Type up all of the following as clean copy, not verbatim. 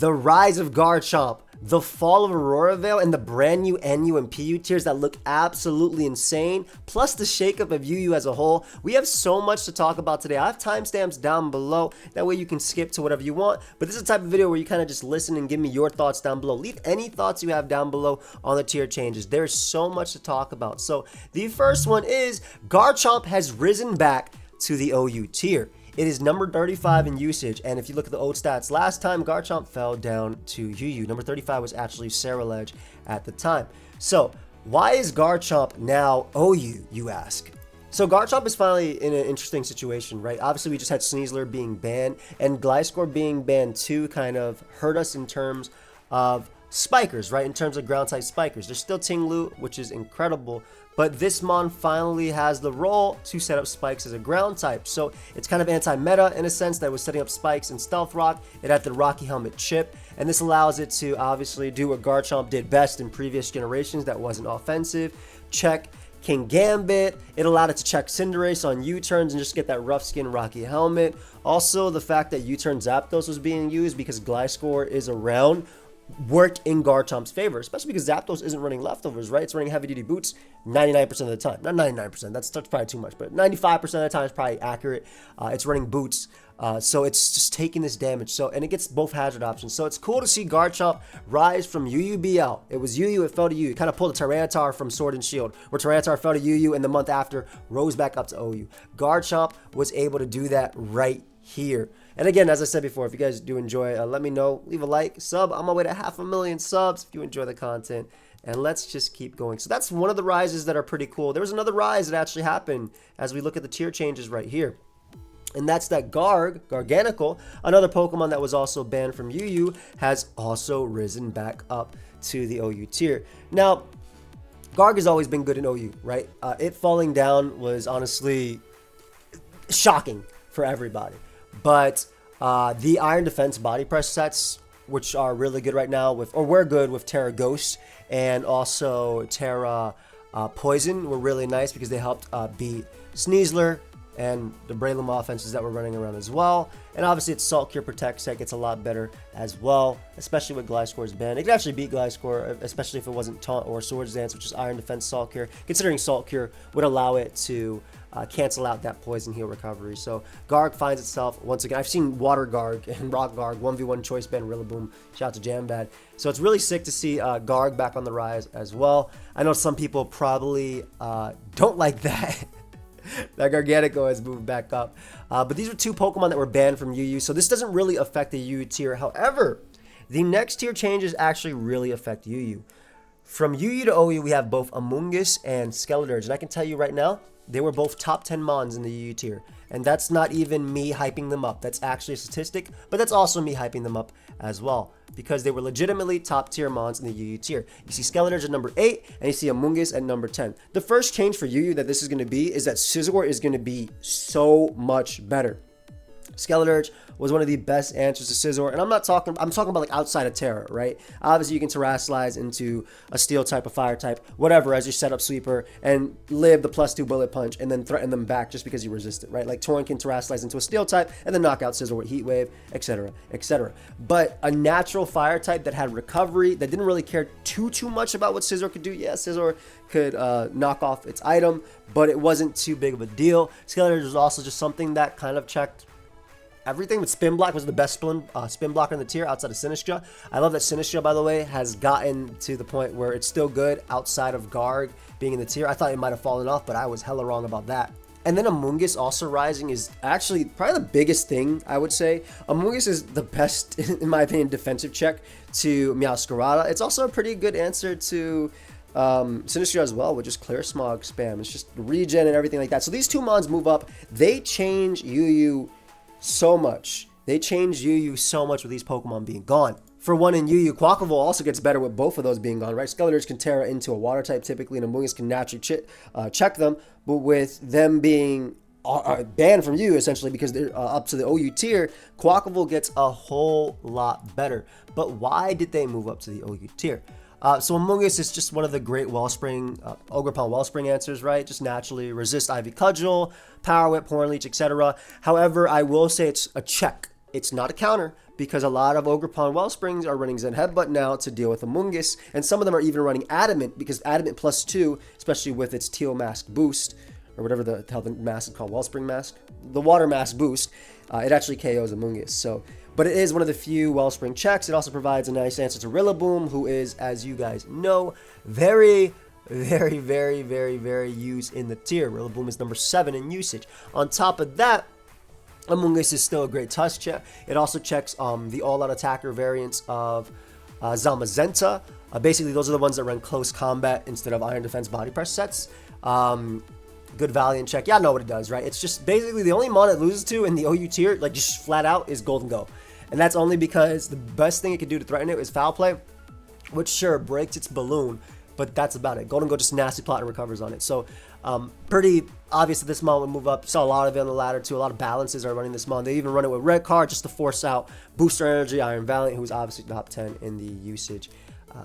the rise of Garchomp, the fall of Aurora Veil, and the brand new NU and PU tiers that look absolutely insane, plus the shakeup of UU as a whole. We have so much to talk about today. I have timestamps down below. That way you can skip to whatever you want. But this is the type of video where you kind of just listen and give me your thoughts down below. Leave any thoughts you have down below on the tier changes. There's so much to talk about. So the first one is Garchomp has risen back to the OU tier. It is number 35 in usage, and if you look at the old stats, last time Garchomp fell down to UU. Number 35 was actually Ceruledge at the time. So, why is Garchomp now OU, you ask? So Garchomp is finally in an interesting situation, right? Obviously, we just had Sneasler being banned, and Gliscor being banned too kind of hurt us in terms of spikers, right? In terms of ground type spikers. There's still Tinglu, which is incredible, but this mon finally has the role to set up spikes as a ground type. So it's kind of anti-meta in a sense that it was setting up spikes in Stealth Rock. It had the Rocky Helmet chip, and this allows it to obviously do what Garchomp did best in previous generations that wasn't offensive. Check King Gambit. It allowed it to check Cinderace on U-turns and just get that rough skin Rocky Helmet. Also, the fact that U-turn Zapdos was being used because Gliscor is around worked in Garchomp's favor, especially because Zapdos isn't running leftovers, right? It's running heavy-duty boots 99% of the time. Not 99%, that's probably too much, but 95% of the time is probably accurate. It's running boots, so it's just taking this damage. So, and it gets both hazard options. So it's cool to see Garchomp rise from UUBL. It was UU, it fell to UU. It kind of pulled a Tyranitar from Sword and Shield, where Tyranitar fell to UU, and the month after, rose back up to OU. Garchomp was able to do that right here. And again, as I said before, if you guys do enjoy, let me know. Leave a like, sub. I'm on my way to 500,000 subs if you enjoy the content. And let's just keep going. So that's one of the rises that are pretty cool. There was another rise that actually happened as we look at the tier changes right here. And that's that Garganacl, another Pokemon that was also banned from UU, has also risen back up to the OU tier. Now, Garg has always been good in OU, right? It falling down was honestly shocking for everybody. But the Iron Defense body press sets, which are really good right now, were good with Terra Ghost and also Terra Poison, were really nice because they helped beat Sneasler and the Breloom offenses that were running around as well. And obviously its Salt Cure Protect set gets a lot better as well, especially with Gliscor's ban. It could actually beat Gliscor, especially if it wasn't Taunt or Swords Dance, which is Iron Defense Salt Cure, considering Salt Cure would allow it to cancel out that Poison Heal recovery. So Garg finds itself, once again, I've seen Water Garg and Rock Garg, 1v1 Choice Band, Rillaboom, shout out to Jambad. So it's really sick to see Garg back on the rise as well. I know some people probably don't like that. That Garganacl has moved back up. But these are two Pokemon that were banned from UU, so this doesn't really affect the UU tier. However, the next tier changes actually really affect UU. From UU to OU, we have both Amoonguss and Skeledirge, and I can tell you right now, they were both top 10 mons in the UU tier. And that's not even me hyping them up. That's actually a statistic, but that's also me hyping them up as well, because they were legitimately top tier mons in the UU tier. You see Skeledirge at number 8, and you see Amoonguss at number 10. The first change for UU that this is going to be is that Scizor is going to be so much better. Skeledirge was one of the best answers to Scizor, and I'm talking about like outside of Terra, right? Obviously, you can Terrasilize into a Steel type, a Fire type, whatever, as your setup sweeper, and live the +2 bullet punch, and then threaten them back just because you resist it, right? Like Torrent can Terrasilize into a Steel type, and then knock out Scizor with Heat Wave, etc., etc. But a natural Fire type that had recovery, that didn't really care too much about what Scizor could do. Yeah, Scizor could knock off its item, but it wasn't too big of a deal. Skeledirge was also just something that kind of checked everything. With Spin Block was the best spin blocker in the tier outside of Sinistcha. I love that Sinistcha, by the way, has gotten to the point where it's still good outside of Garg being in the tier. I thought it might have fallen off, but I was hella wrong about that. And then Amoonguss also rising is actually probably the biggest thing, I would say. Amoonguss is the best, in my opinion, defensive check to Meowscarada. It's also a pretty good answer to Sinistcha as well, with just Clear Smog spam. It's just regen and everything like that. So these two mons move up. They change UU so much. They changed UU so much with these Pokemon being gone. For one, in UU, Quaquaval also gets better with both of those being gone, right? Skeledirge can Terra into a water type typically, and Amoonguss can naturally check them, but with them being banned from UU essentially because they're up to the OU tier, Quaquaval gets a whole lot better. But why did they move up to the OU tier? So Amoonguss is just one of the great Wellspring, Ogerpon Wellspring answers, right? Just naturally resist Ivy Cudgel, Power Whip, Horn Leech, etc. However, I will say it's a check. it's not a counter because a lot of Ogerpon Wellsprings are running Zen Headbutt now to deal with Amoonguss, and some of them are even running Adamant because Adamant +2, especially with its Teal Mask boost, or whatever the hell the mask is called, Wellspring Mask, the Water Mask boost, it actually KOs Amoonguss. So, but it is one of the few Wellspring checks. It also provides a nice answer to Rillaboom, who is, as you guys know, very used in the tier. Rillaboom is number 7 in usage. On top of that, Amoonguss is still a great touch check. It also checks the all-out attacker variants of Zamazenta. Basically, those are the ones that run close combat instead of Iron Defense Body Press sets. Good Valiant check. Yeah, I know what it does, right? It's just basically the only mon it loses to in the OU tier, like just flat out, is Golden Go. And that's only because the best thing it can do to threaten it is Foul Play, which sure breaks its balloon, but that's about it. Golden Go just nasty plot and recovers on it. So pretty obvious that this mon would move up. Saw a lot of it on the ladder too. A lot of balances are running this mon. They even run it with Red Card just to force out Booster Energy, Iron Valiant, who's obviously top 10 in the usage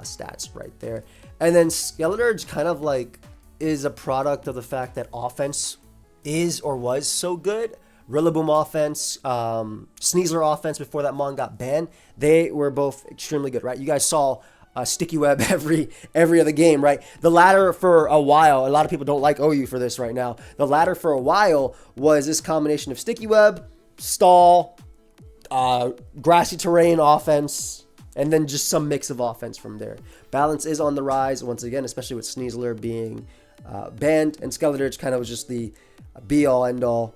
stats right there. And then Skeledirge kind of like is a product of the fact that offense is or was so good. Rillaboom offense, Sneasler offense before that mon got banned, they were both extremely good, right? You guys saw Sticky Web every other game, right? The ladder for a while, a lot of people don't like OU for this right now. The ladder for a while was this combination of Sticky Web, Stall, grassy terrain offense, and then just some mix of offense from there. Balance is on the rise once again, especially with Sneasler being banned, and Skeledirge kind of was just the be-all, end-all,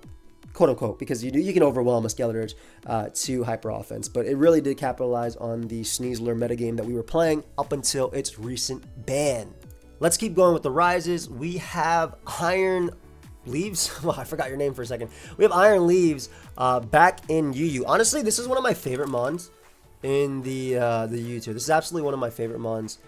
quote-unquote, because you can overwhelm a Skeledirge to hyper offense, but it really did capitalize on the Sneasler metagame that we were playing up until its recent ban. Let's keep going with the rises. We have Iron Leaves. Well, I forgot your name for a second. We have Iron Leaves back in UU. Honestly, this is one of my favorite mons in the UU tier. This is absolutely one of my favorite mons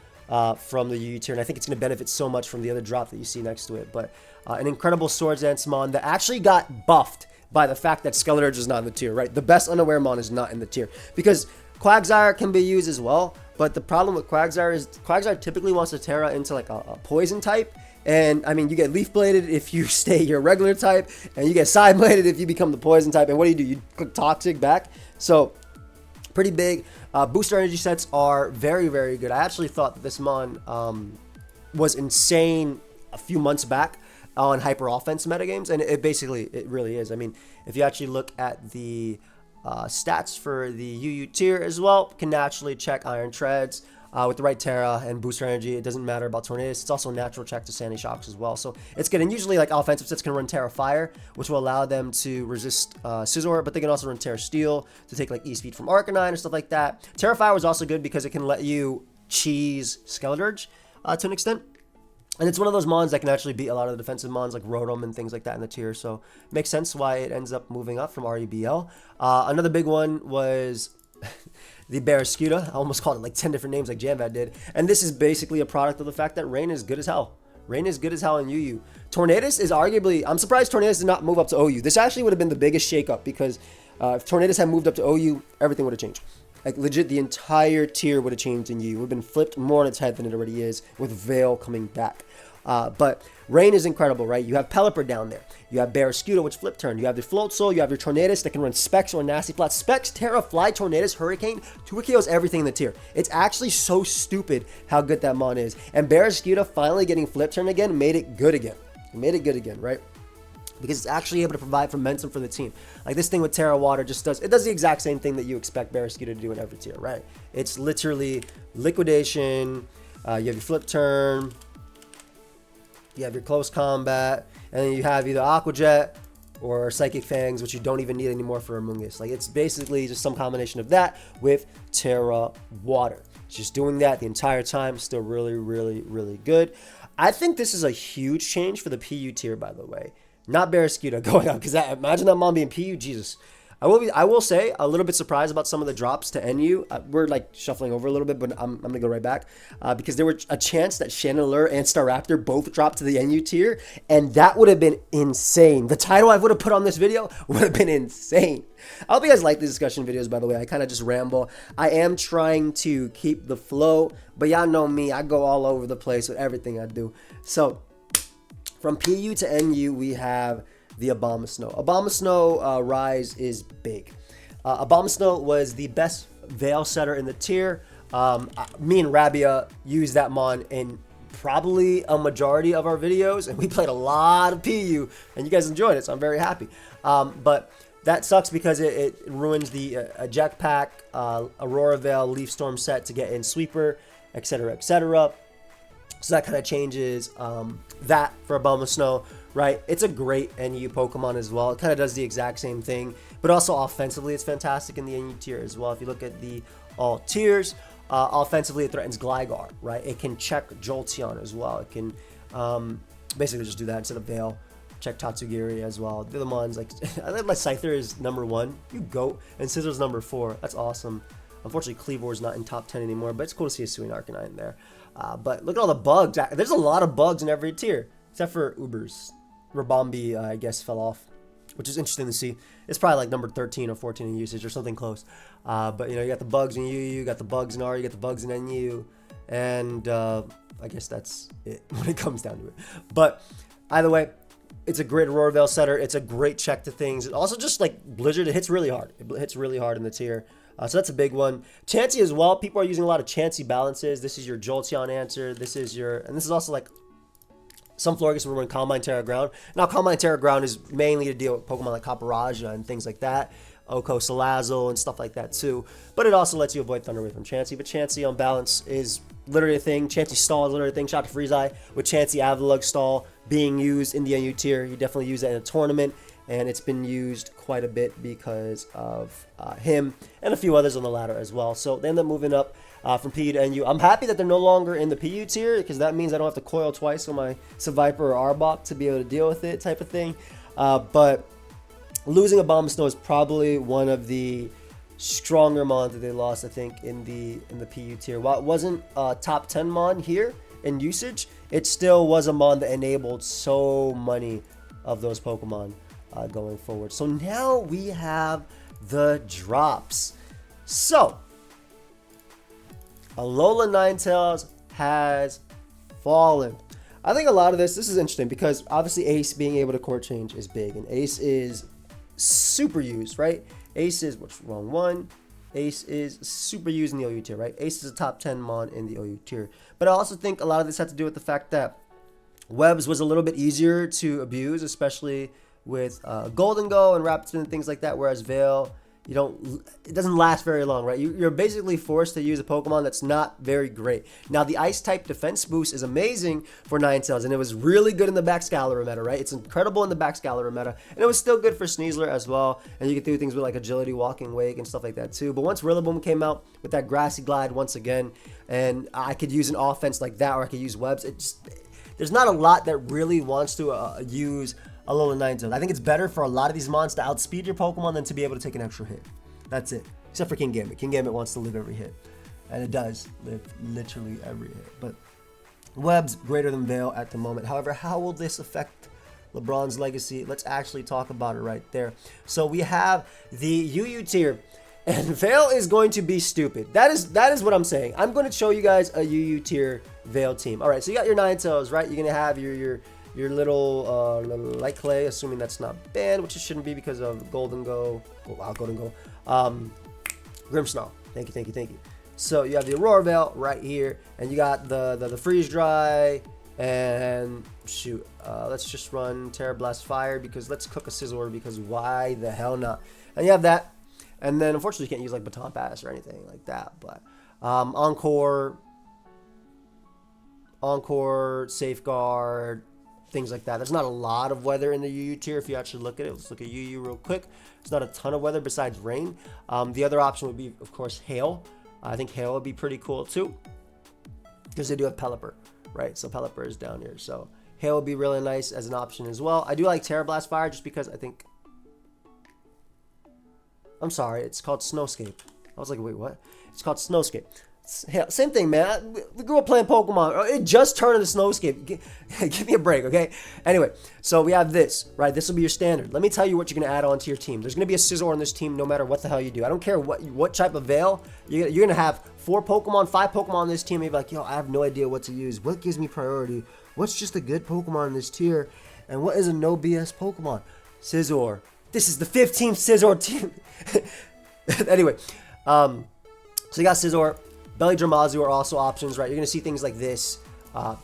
from the UU tier, and I think it's going to benefit so much from the other drop that you see next to it. But an incredible Swords Dance mon that actually got buffed by the fact that Skeledirge is not in the tier, right? The best unaware mon is not in the tier because Quagsire can be used as well, but the problem with Quagsire is Quagsire typically wants to Terra into like a poison type, and I mean, you get Leaf Bladed if you stay your regular type, and you get Side Bladed if you become the poison type, and what do? You click Toxic back, so pretty big. Booster Energy sets are very good. I actually thought that this mon was insane a few months back on hyper offense metagames, and it really is. I mean, if you actually look at the stats for the UU tier as well, can naturally check Iron Treads with the right Terra and Booster Energy. It doesn't matter about Tornadus. It's also a natural check to Sandy Shocks as well. So it's good. And usually like offensive sets can run Terra Fire, which will allow them to resist Scizor, but they can also run Terra Steel to take like E-Speed from Arcanine or stuff like that. Terra Fire was also good because it can let you cheese Skeledirge to an extent. And it's one of those mons that can actually beat a lot of the defensive mons like Rotom and things like that in the tier. So makes sense why it ends up moving up from REBL. Another big one was the Barraskewda. I almost called it like 10 different names like Jamvad did. And this is basically a product of the fact that Rain is good as hell. Rain is good as hell in UU. Tornadus is arguably, I'm surprised Tornadus did not move up to OU. This actually would have been the biggest shakeup because if Tornadus had moved up to OU, everything would have changed. Like legit, the entire tier would have changed in UU. It would have been flipped more on its head than it already is with Veil coming back. But Rain is incredible, right? You have Pelipper down there. You have Barraskewda, which flip turn. You have the Float Soul. You have your Tornadus that can run Specs or Nasty Plot. Specs, Terra, Fly, Tornadus, Hurricane. 2 KOs everything in the tier. It's actually so stupid how good that mon is. And Barraskewda finally getting flip turn again made it good again. It made it good again, right? Because it's actually able to provide momentum for the team. Like this thing with Terra Water just does the exact same thing that you expect Barraskewda to do in every tier, right? It's literally liquidation, you have your flip turn, you have your close combat, and then you have either Aqua Jet or Psychic Fangs, which you don't even need anymore for Amoonguss. Like it's basically just some combination of that with Terra Water. It's just doing that the entire time, still really good. I think this is a huge change for the PU tier, by the way. Not Barraskewda going up, because imagine that mon being PU, Jesus. I will say a little bit surprised about some of the drops to NU. We're like shuffling over a little bit, but I'm gonna go right back because there was a chance that Chandelure and Staraptor both dropped to the NU tier, and that would have been insane. The title I would have put on this video would have been insane. I hope you guys like these discussion videos, by the way. I kind of just ramble. I am trying to keep the flow, but y'all know me. I go all over the place with everything I do. So from PU to NU, we have the Abomasnow. Abomasnow rise is big. Abomasnow was the best Veil setter in the tier. Me and Rabia used that mon in probably a majority of our videos, and we played a lot of PU, and you guys enjoyed it, so I'm very happy. But that sucks because it ruins the eject pack, Aurora Veil, Leaf Storm set to get in Sweeper, etc., etc. So that kind of changes that for Abomasnow, right? It's a great NU Pokemon as well. It kind of does the exact same thing, but also offensively, it's fantastic in the NU tier as well. If you look at the all tiers, offensively, it threatens Gligar, right? It can check Jolteon as well. It can basically just do that instead of Veil. Check Tatsugiri as well. The other ones, like, I think my Scyther is number 1. You goat. And Scissor's number 4. That's awesome. Unfortunately, Kleavor's not in top 10 anymore, but it's cool to see a Suing Arcanine there. But look at all the bugs. There's a lot of bugs in every tier, except for Ubers. Rabombi, I guess, fell off, which is interesting to see. It's probably like number 13 or 14 in usage or something close. But, you know, you got the bugs in UU, you got the bugs in R, you got the bugs in NU, and I guess that's it when it comes down to it. But either way, it's a great Aurora Veil setter. It's a great check to things. It also just like Blizzard, it hits really hard. It hits really hard in the tier. So that's a big one. Chansey as well. People are using a lot of Chansey balances. This is your Jolteon answer. This is your, and this is also like some Florges will run Calm Mind Terra Ground. Now, Calm Mind Terra Ground is mainly to deal with Pokemon like Caparaja and things like that. Oko Salazzle and stuff like that too. But it also lets you avoid Thunder Wave from Chansey. But Chansey on balance is literally a thing. Chansey Stall is literally a thing. Shout out to Freeze Eye with Chansey Avalugg Stall being used in the NU tier. You definitely use that in a tournament, and it's been used quite a bit because of him and a few others on the ladder as well. So they end up moving up from PU to NU. I'm happy that they're no longer in the PU tier because that means I don't have to coil twice on my Seviper or Arbok to be able to deal with it type of thing. But losing Abomasnow is probably one of the stronger mons that they lost, I think, in the PU tier. While it wasn't a top 10 mon here in usage, it still was a mon that enabled so many of those Pokemon going forward. So now we have the drops. So Alolan Ninetales has fallen. I think a lot of this is interesting because obviously Ace being able to court change is big, and Ace is super used, right? Ace is, what's wrong one? Ace is super used in the OU tier, right? Ace is a top 10 mon in the OU tier. But I also think a lot of this had to do with the fact that Webs was a little bit easier to abuse, especially with Golden Go and Rapid Spin and things like that, whereas Veil, it doesn't last very long, right? You're basically forced to use a Pokemon that's not very great. Now, the Ice type defense boost is amazing for Ninetales, and it was really good in the Baxcalibur meta, right? It's incredible in the Baxcalibur meta, and it was still good for Sneasler as well, and you can do things with like Agility, Walking Wake, and stuff like that too. But once Rillaboom came out with that Grassy Glide once again, and I could use an offense like that, or I could use Webs, there's not a lot that really wants to use Alolan Ninetales. I think it's better for a lot of these mons to outspeed your Pokemon than to be able to take an extra hit. That's it. Except for King Gambit. King Gambit wants to live every hit. And it does live literally every hit. But Web's greater than Veil at the moment. However, how will this affect LeBron's legacy? Let's actually talk about it right there. So we have the UU tier. And Veil is going to be stupid. That is what I'm saying. I'm going to show you guys a UU tier Veil team. All right, so you got your Ninetales, right? You're going to have your little light clay, assuming that's not banned, which it shouldn't be because of Golden Go. Oh, wow, Golden Go. Grimmsnarl. Thank you. So you have the Aurora Veil right here, and you got the Freeze Dry, and shoot, let's just run Terra Blast Fire because let's cook a Scizor because why the hell not? And you have that, and then unfortunately you can't use like Baton Pass or anything like that, but Encore, Safeguard, things like that. There's not a lot of weather in the UU tier if you actually look at it. Let's look at UU real quick. There's not a ton of weather besides rain. The other option would be, of course, hail. I think hail would be pretty cool too because they do have Pelipper, right? So Pelipper is down here. So hail would be really nice as an option as well. I do like Terra Blast Fire just because I think... I'm sorry, it's called Snowscape. I was like, wait, what? It's called Snowscape. Hell, same thing, man. We grew up playing Pokemon. It just turned into Snowscape. Give me a break, okay? Anyway, so we have this, right? This will be your standard. Let me tell you what you're going to add on to your team. There's going to be a Scizor on this team no matter what the hell you do. I don't care what type of Veil. You're going to have 4 Pokemon, 5 Pokemon on this team. You're like, yo, I have no idea what to use. What gives me priority? What's just a good Pokemon in this tier? And what is a no BS Pokemon? Scizor. This is the 15th Scizor team. Anyway, so you got Scizor, Belly Dramazu are also options, right? You're going to see things like this.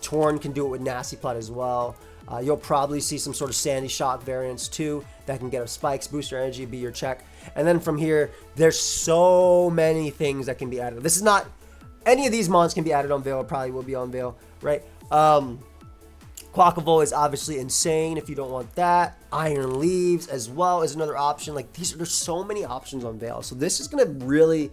Torn can do it with Nasty Plot as well. You'll probably see some sort of Sandy Shock variants too that can get a spikes, boost your energy, be your check. And then from here, there's so many things that can be added. This is not, any of these mons can be added on Veil, probably will be on Veil, right? Quackavolt is obviously insane if you don't want that. Iron Leaves as well is another option. Like there's so many options on Veil. So this is going to really,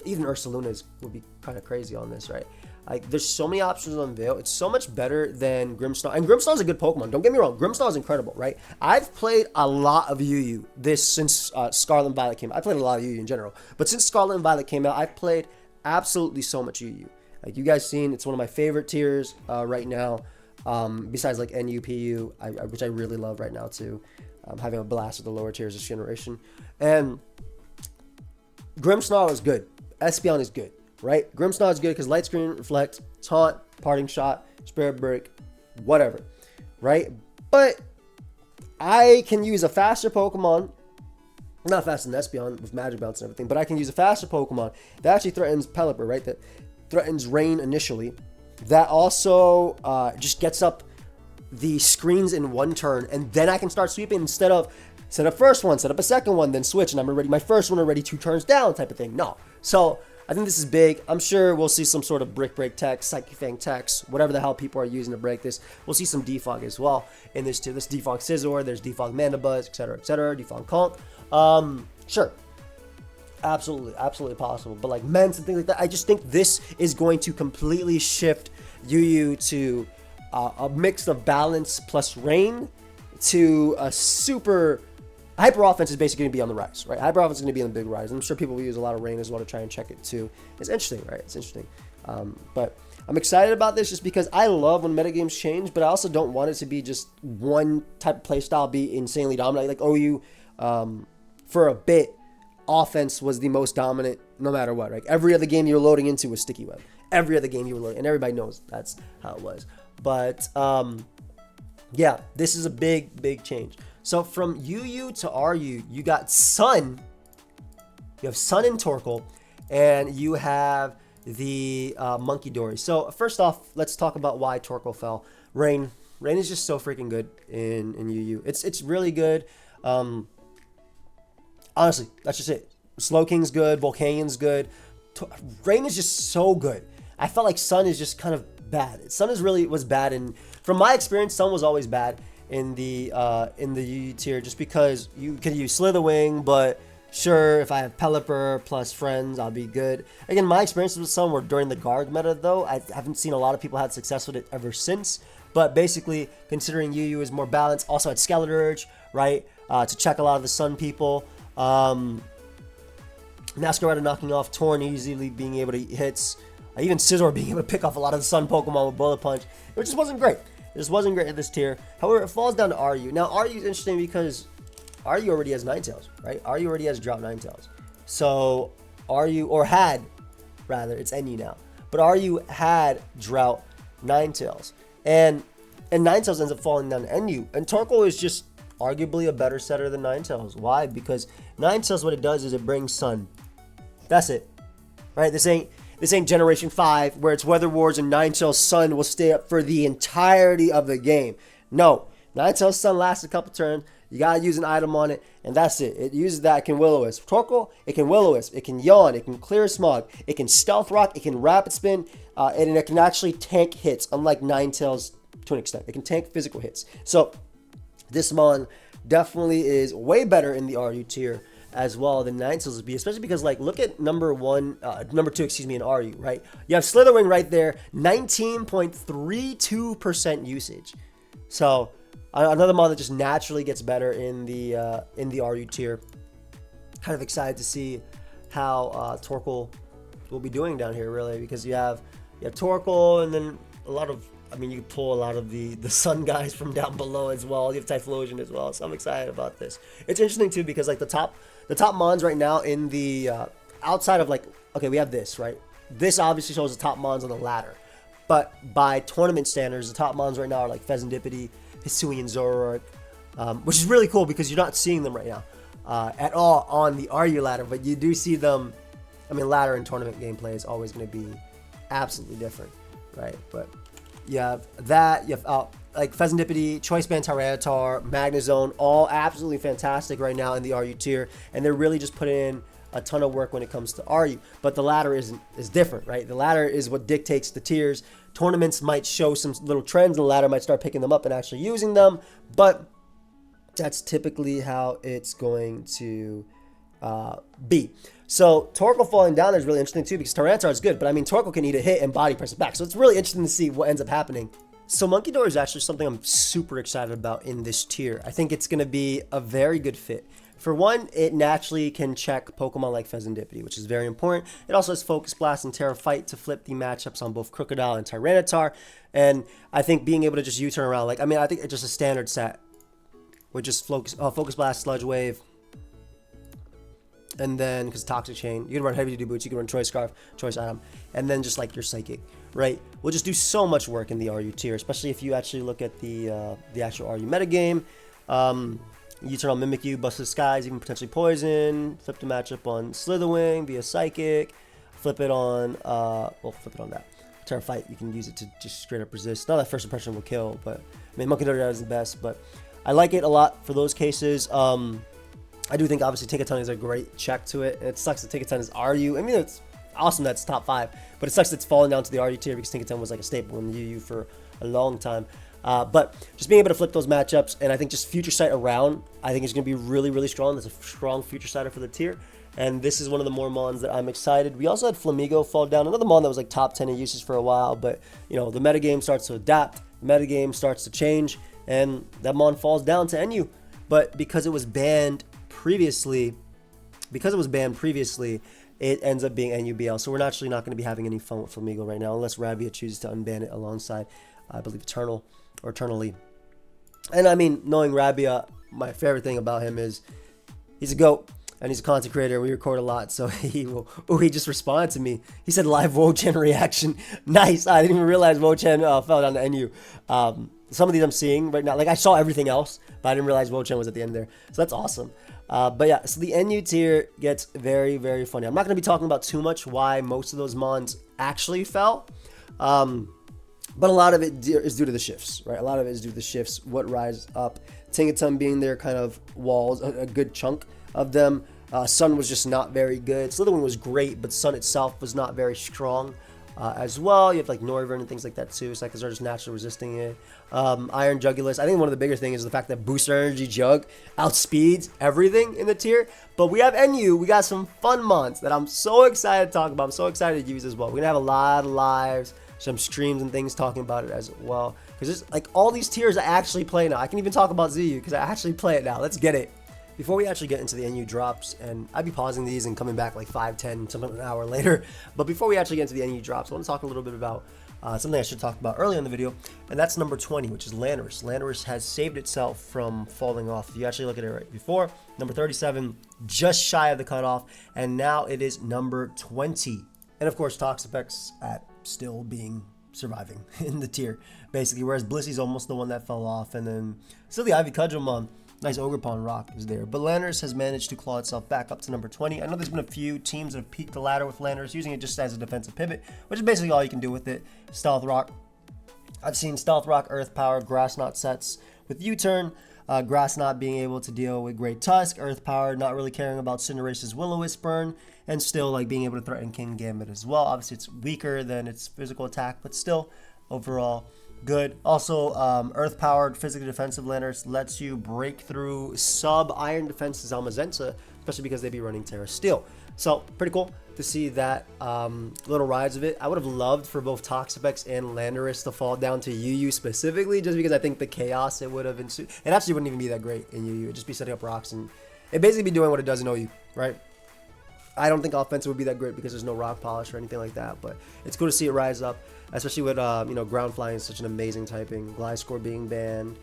even Ursaluna would be kind of crazy on this, right? Like, there's so many options on Veil. It's so much better than Grimmsnarl. And Grimmsnarl is a good Pokemon. Don't get me wrong. Grimmsnarl is incredible, right? I've played a lot of UU since Scarlet and Violet came out. I played a lot of UU in general. But since Scarlet and Violet came out, I've played absolutely so much UU. Like, you guys seen, it's one of my favorite tiers right now. Besides, like, NU, PU, which I really love right now, too. I'm having a blast with the lower tiers this generation. And Grimmsnarl is good. Espeon is good. Right? Grimmsnarl is good because Light Screen, Reflect, Taunt, Parting Shot, Spirit Break, whatever. Right? But I can use a faster Pokemon, not faster than Espeon with Magic Bounce and everything, but I can use a faster Pokemon that actually threatens Pelipper, right? That threatens Rain initially. That also just gets up the screens in one turn, and then I can start sweeping instead of set up first one, set up a second one, then switch, and I'm already, my first one already 2 turns down type of thing. No. So I think this is big. I'm sure we'll see some sort of Brick Break tech, Psychic Fang techs, whatever the hell people are using to break this. We'll see some Defog as well in this too. This Defog Scizor, there's Defog Mandibuzz, etc., Defog Conk. Sure. Absolutely possible. But like Ments and things like that, I just think this is going to completely shift UU to a mix of balance plus rain to a super... Hyper Offense is basically going to be on the rise, right? Hyper Offense is going to be on the big rise. I'm sure people will use a lot of rain as well to try and check it too. It's interesting, right? It's interesting. But I'm excited about this just because I love when metagames change, but I also don't want it to be just one type of playstyle be insanely dominant. Like OU, for a bit, offense was the most dominant no matter what, right? Every other game you were loading into was Sticky Web. Every other game you were loading, and everybody knows that's how it was. But yeah, this is a big change. So from UU to RU, you got Sun. You have Sun and Torkoal, and you have the Monkey Dory. So first off, let's talk about why Torkoal fell. Rain is just so freaking good in UU. It's really good. Honestly, that's just it. Slowking's good. Volcanian's good. Rain is just so good. I felt like Sun is just kind of bad. Sun was bad, and from my experience, Sun was always bad in the UU tier, just because you could use Slitherwing, but sure, if I have Pelipper plus friends, I'll be good. Again, my experiences with Sun were during the Garg meta, though. I haven't seen a lot of people had success with it ever since. But basically, considering UU is more balanced, also had Skeledirge, right, to check a lot of the Sun people. Masquerade knocking off Torn easily, being able to eat hits. Even Scizor being able to pick off a lot of the Sun Pokemon with Bullet Punch. It just wasn't great. It just wasn't great at this tier. However, it falls down to RU. Now, RU is interesting because RU already has Ninetales, right? RU already has Drought Ninetales. So, RU, or had, rather, it's NU now. But RU had Drought Ninetales. And Ninetales ends up falling down to NU. And Torkoal is just arguably a better setter than Ninetales. Why? Because Ninetales, what it does is it brings Sun. That's it. Right? This ain't Generation 5 where it's Weather Wars and Ninetales Sun will stay up for the entirety of the game. No. Ninetales Sun lasts a couple turns. You gotta use an item on it, and that's it. It uses that. It can Will-O-Wisp. Torkoal, it can Will-O-Wisp. It can Yawn. It can Clear Smog. It can Stealth Rock. It can Rapid Spin. And it can actually tank hits, unlike Ninetales to an extent. It can tank physical hits. So, this Mon definitely is way better in the RU tier as well than Ninetales would be, especially because, like, look at number 2, in RU, right? You have Slitherwing right there, 19.32% usage. So, another Mon that just naturally gets better in the RU tier. Kind of excited to see how Torkoal will be doing down here, really, because you have Torkoal, and then a lot of, you could pull a lot of the Sun guys from down below as well. You have Typhlosion as well, so I'm excited about this. It's interesting too because like the top Mons right now in the outside of, like, okay, we have this, right? This obviously shows the top Mons on the ladder, but by tournament standards, the top Mons right now are like Pheasantipity, Hisuian Zoroark, which is really cool because you're not seeing them right now. at all on the RU ladder, but you do see them. I mean, ladder and tournament gameplay is always going to be absolutely different, right? But you have that, you have like Pheasantipity, Choice Band Tyranitar, Magnezone, all absolutely fantastic right now in the RU tier, and they're really just putting in a ton of work when it comes to RU. But the ladder is different, right? The ladder is what dictates the tiers. Tournaments might show some little trends, and the ladder might start picking them up and actually using them, but that's typically how it's going to be. So Torkoal falling down there is really interesting too, because Tyranitar is good, but I mean Torkoal can eat a hit and body press it back, so it's really interesting to see what ends up happening. So Monkey Door is actually something I'm super excited about in this tier. I think it's going to be a very good fit. For one, it naturally can check Pokemon like Pheasantipity, which is very important. It also has Focus Blast and Terra Fight to flip the matchups on both Crocodile and Tyranitar. And I think being able to just U-turn around, like, I mean, I think it's just a standard set with just Focus Blast, Sludge Wave, and then, because Toxic Chain, you can run Heavy Duty Boots, you can run Choice Scarf, Choice Item, and then just like your Psychic, right? We'll just do so much work in the RU tier, especially if you actually look at the actual RU metagame. You turn on Mimikyu, Bust the Skies, even potentially Poison, flip the matchup on Slitherwing via Psychic, flip it on that. Terra Fight, you can use it to just straight up resist. Not that first impression will kill, but I mean, Monkey Door is the best, but I like it a lot for those cases. I do think obviously Tinkaton is a great check to it. And it sucks that Tinkaton is RU. I mean, it's awesome that's top 5, but it sucks that it's fallen down to the RU tier because Tinkaton was like a staple in the UU for a long time. But just being able to flip those matchups, and I think just Future Sight around, I think is going to be really, really strong. That's a strong Future Sighter for the tier. And this is one of the more Mons that I'm excited. We also had Flamigo fall down. Another Mon that was like top 10 in usage for a while, but you know, the metagame starts to adapt, the metagame starts to change, and that Mon falls down to NU. But because it was banned previously, it ends up being NUBL. So we're actually not going to be having any fun with Flamigo right now, unless Rabia chooses to unban it alongside, I believe, Eternally. And I mean, knowing Rabia, my favorite thing about him is he's a GOAT and he's a content creator. We record a lot, so he just responded to me. He said live Wochen reaction. Nice. I didn't even realize Wochen fell down to NU. Some of these I'm seeing right now, like I saw everything else, but I didn't realize Wochen was at the end there. So that's awesome. But yeah, so the NU tier gets very, very funny. I'm not going to be talking about too much why most of those Mons actually fell. But a lot of it is due to the shifts, right? A lot of it is due to the shifts, what rise up. Tinkaton being their kind of walls, a good chunk of them. Sun was just not very good. Slitherwing was great, but Sun itself was not very strong as well. You have like Noivern and things like that too. It's like because they're just naturally resisting it. Iron Jugulus. I think one of the bigger things is the fact that Booster Energy Jug outspeeds everything in the tier. But we have NU. We got some fun Mons that I'm so excited to talk about. I'm so excited to use as well. We're going to have a lot of lives, some streams and things talking about it as well. Because there's like all these tiers I actually play now. I can even talk about ZU because I actually play it now. Let's get it. Before we actually get into the NU drops, and I'd be pausing these and coming back like 5, 10, something an hour later. But before we actually get into the NU drops, I want to talk a little bit about something I should talk about early in the video, and that's number 20, which is Landorus. Landorus has saved itself from falling off. If you actually look at it right before, number 37, just shy of the cutoff, and now it is number 20. And of course, Toxapex at still being surviving in the tier, basically, whereas Blissy's almost the one that fell off, and then still the Ivy Cudgelmon. Nice Ogerpon Rock is there. But Landorus has managed to claw itself back up to number 20. I know there's been a few teams that have peaked the ladder with Landorus, using it just as a defensive pivot, which is basically all you can do with it. Stealth Rock. I've seen Stealth Rock, Earth Power, Grass Knot sets with U-Turn. Grass Knot being able to deal with Great Tusk. Earth Power not really caring about Cinderace's Will-O-Wisp burn. And still like being able to threaten King Gambit as well. Obviously it's weaker than its physical attack, but still overall good. Also, Earth-powered physically defensive Landorus lets you break through sub-iron defenses Zamazenta, especially because they'd be running Terra Steel. So, pretty cool to see that little rise of it. I would have loved for both Toxapex and Landorus to fall down to UU specifically, just because I think the chaos it would have ensued. It actually wouldn't even be that great in UU. It'd just be setting up rocks, and it'd basically be doing what it does in OU, right? I don't think offensive would be that great because there's no rock polish or anything like that, but it's cool to see it rise up, especially with, ground flying is such an amazing typing. Gliscor being banned.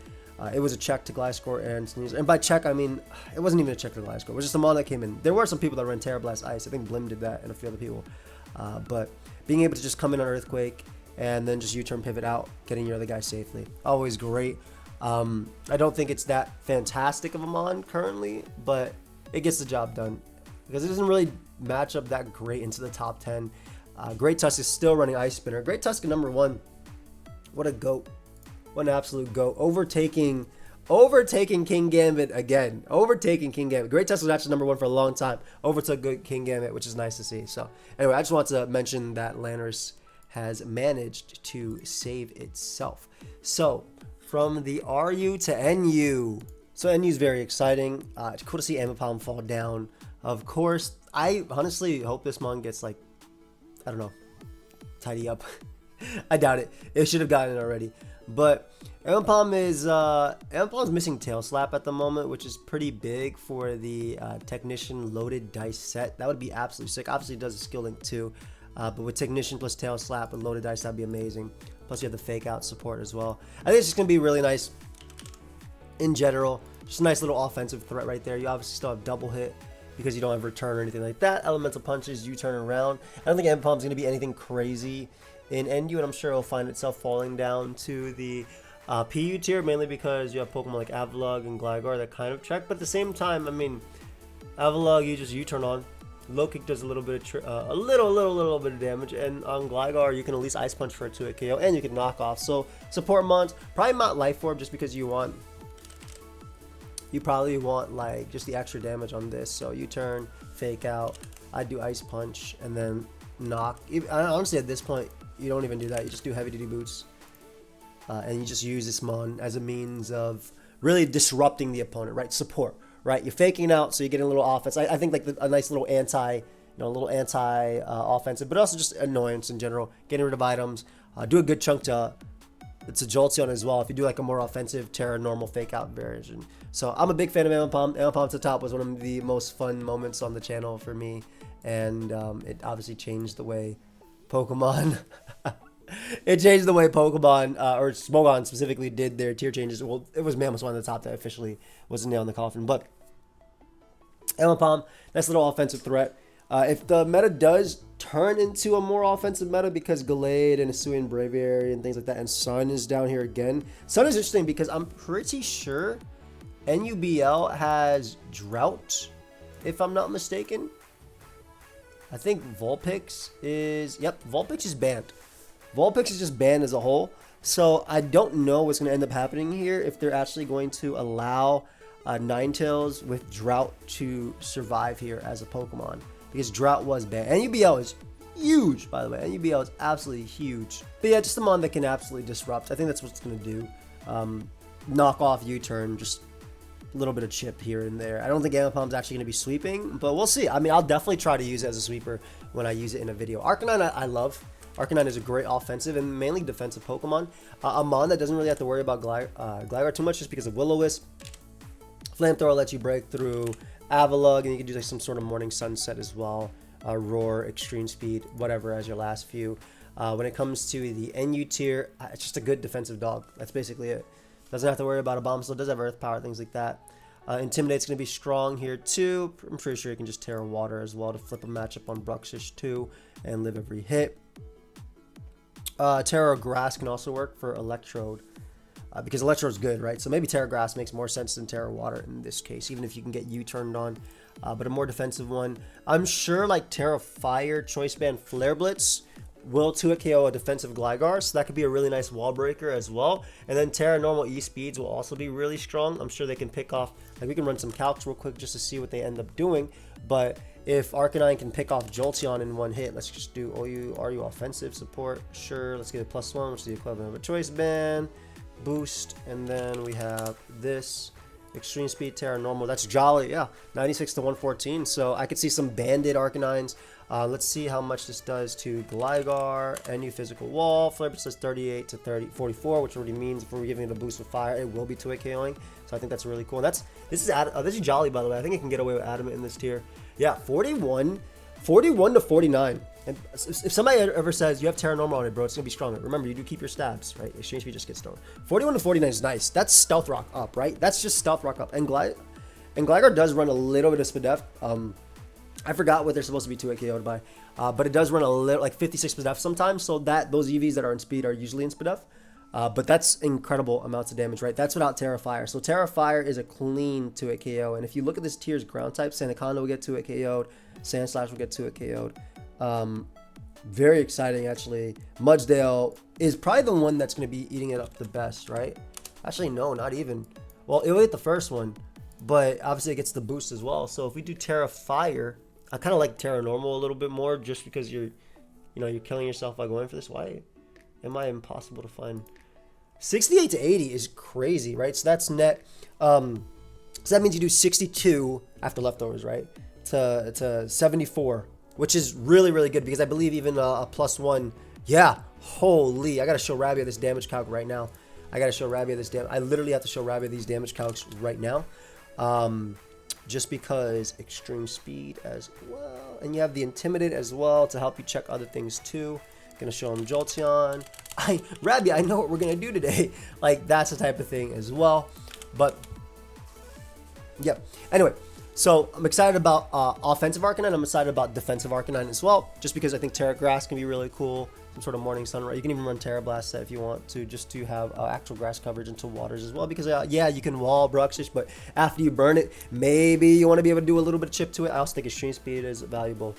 It was a check to Gliscor and Sneasel. And by check, I mean, it wasn't even a check to Gliscor. It was just a mon that came in. There were some people that ran Terra Blast Ice. I think Blim did that and a few other people. But being able to just come in on Earthquake and then just U-turn pivot out, getting your other guy safely. Always great. I don't think it's that fantastic of a mon currently, but it gets the job done. Because it doesn't really match up that great into the top 10. Great Tusk is still running Ice Spinner. Great Tusk at number 1. What a goat. What an absolute goat. Overtaking King Gambit again. Overtaking King Gambit. Great Tusk was actually number 1 for a long time. Overtook good King Gambit, which is nice to see. So anyway, I just want to mention that Landorus has managed to save itself. So from the RU to NU. So NU is very exciting. It's cool to see Amoonguss fall down. Of course, I honestly hope this mon gets like, I don't know, tidy up. I doubt it. It should have gotten it already. But Amoonguss is missing Tail Slap at the moment, which is pretty big for the Technician loaded dice set. That would be absolutely sick. Obviously, it does a skill link too. But with Technician plus Tail Slap and loaded dice, that'd be amazing. Plus, you have the Fake Out support as well. I think it's just going to be really nice in general. Just a nice little offensive threat right there. You obviously still have double hit because you don't have return or anything like that. Elemental Punches, you turn around. I don't think Amoonguss is going to be anything crazy in NU, and I'm sure it'll find itself falling down to the PU tier, mainly because you have Pokemon like Avalugg and Gligar that kind of check. But at the same time, I mean, Avalugg, you just U-turn on. Low kick does a little bit of a little bit of damage, and on Gligar you can at least Ice Punch for a 2-hit KO, and you can knock off. So support mons, probably not Life Orb, just because you probably want like just the extra damage on this. So U-turn, Fake Out, I do Ice Punch, and then knock. Honestly, at this point, you don't even do that. You just do Heavy Duty Boots, and you just use this mon as a means of really disrupting the opponent, right? Support. Right, you're faking out, so you're getting a little offense. I think like a nice little anti offensive, but also just annoyance in general. Getting rid of items, do a good chunk to Jolteon as well. If you do like a more offensive Terra normal fake out version. So I'm a big fan of Amoonguss. Amoonguss to top was one of the most fun moments on the channel for me, and it obviously changed the way Pokemon. It changed the way Pokemon, or Smogon specifically, did their tier changes. Well, it was Mammoth one of the top that officially was a nail in the coffin. But Amoonguss, nice little offensive threat. If the meta does turn into a more offensive meta because Gallade and Hisuian Braviary and things like that, and Sun is down here again. Sun is interesting because I'm pretty sure NUBL has Drought, if I'm not mistaken. I think Vulpix is... Yep, Vulpix is banned. Vulpix is just banned as a whole, so I don't know what's going to end up happening here if they're actually going to allow Ninetales with Drought to survive here as a Pokemon, because Drought was banned. NUBL is huge, by the way. NUBL is absolutely huge. But yeah, just a mon that can absolutely disrupt. I think that's what it's going to do. Knock off U-turn, just a little bit of chip here and there. I don't think Amoonguss is actually going to be sweeping, but we'll see. I mean, I'll definitely try to use it as a sweeper when I use it in a video. Arcanine, I love. Arcanine is a great offensive and mainly defensive Pokemon. A mon that doesn't really have to worry about Gligar too much just because of Will-O-Wisp. Flamethrower lets you break through Avalugg, and you can do like some sort of Morning Sunset as well. Roar, Extreme Speed, whatever as your last few. When it comes to the NU tier, it's just a good defensive dog. That's basically it. Doesn't have to worry about a bomb, still does have Earth Power, things like that. Intimidate's going to be strong here too. I'm pretty sure you can just Terra Water as well to flip a matchup on Bruxish too and live every hit. Terra Grass can also work for Electrode, because Electrode's good, right? So maybe Terra Grass makes more sense than Terra Water in this case, even if you can get U turned on. But a more defensive one. I'm sure like Terra Fire, Choice Band, Flare Blitz will 2-hit KO a defensive Gligar, so that could be a really nice wall breaker as well. And then Terra Normal E-Speeds will also be really strong. I'm sure they can pick off, like we can run some calcs real quick just to see what they end up doing. But if Arcanine can pick off Jolteon in one hit, let's just do are you offensive support? Sure, let's get a +1, which is the equivalent of a Choice Band, boost, and then we have this Extreme Speed, Terra Normal. That's jolly, yeah, 96 to 114. So I could see some banded Arcanines. Let's see how much this does to Gligar. NU physical wall. Flare Blitz says 38 to 44, which already means if we're giving it a boost with fire, it will be 2-hit KOing. So I think that's really cool. And this is jolly, by the way. I think it can get away with Adamant in this tier. Yeah, 41 to 49. And if somebody ever says you have Terra Normal on it, bro, it's gonna be stronger. Remember, you do keep your stabs, right? Exchange speed just gets stronger. 41 to 49 is nice. That's Stealth Rock up, right? That's just Stealth Rock up. And Gligar does run a little bit of Spadef. I forgot what they're supposed to be 2-hit KO'd by, but it does run a little, like 56 Spadef sometimes. So that those EVs that are in speed are usually in Spadef. But that's incredible amounts of damage, right? That's without Terra Fire. So Terra Fire is a clean 2-hit KO. And if you look at this tier's ground type, Sandaconda will get 2-hit KO'd. Sandslash will get 2-hit KO'd. Very exciting, actually. Mudsdale is probably the one that's going to be eating it up the best, right? Actually, no, not even. Well, it will hit the first one, but obviously it gets the boost as well. So if we do Terra Fire, I kind of like Terra Normal a little bit more just because you're killing yourself by going for this. Why am I impossible to find? 68 to 80 is crazy, right? So that's net. So that means you do 62 after leftovers, right? To 74, which is really, really good because I believe even a +1. Yeah, holy. I got to show Rabia this damage calc right now. I literally have to show Rabia these damage calcs right now. Just because extreme speed as well. And you have the Intimidate as well to help you check other things too. Gonna show him Jolteon. Rabia, I know what we're gonna do today. Like, that's the type of thing as well. But yeah, anyway, so I'm excited about offensive Arcanine. I'm excited about defensive Arcanine as well, just because I think Terra Grass can be really cool. Some sort of Morning Sun, right? You can even run Terra Blast set if you want to, just to have actual grass coverage into waters as well, because yeah, you can wall Bruxish, but after you burn it, maybe you want to be able to do a little bit of chip to it. I also think Extreme Speed is valuable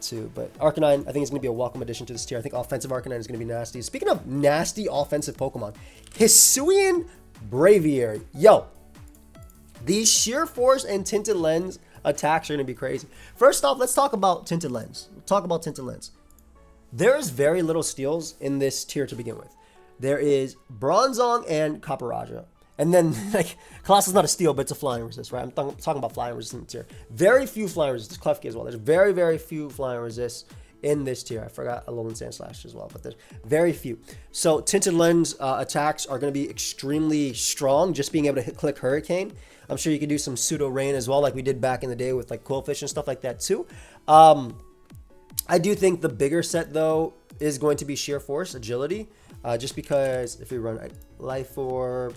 too, but Arcanine, I think it's going to be a welcome addition to this tier. I think offensive Arcanine is going to be nasty. Speaking of nasty offensive Pokemon, Hisuian Braviary. Yo, these Sheer Force and Tinted Lens attacks are going to be crazy. First off, let's talk about Tinted Lens. There is very little steals in this tier to begin with. There is Bronzong and Copperajah. And then, like, Colossus is not a steal, but it's a flying resist, right? I'm talking about flying resistance here. Very few flying resists. Klefki as well. There's very, very few flying resists in this tier. I forgot Alolan Sandslash as well, but there's very few. So Tinted Lens attacks are going to be extremely strong, just being able to click Hurricane. I'm sure you could do some Pseudo Rain as well, like we did back in the day with like Quillfish and stuff like that too. I do think the bigger set, though, is going to be Sheer Force, Agility, just because if you run Life Orb,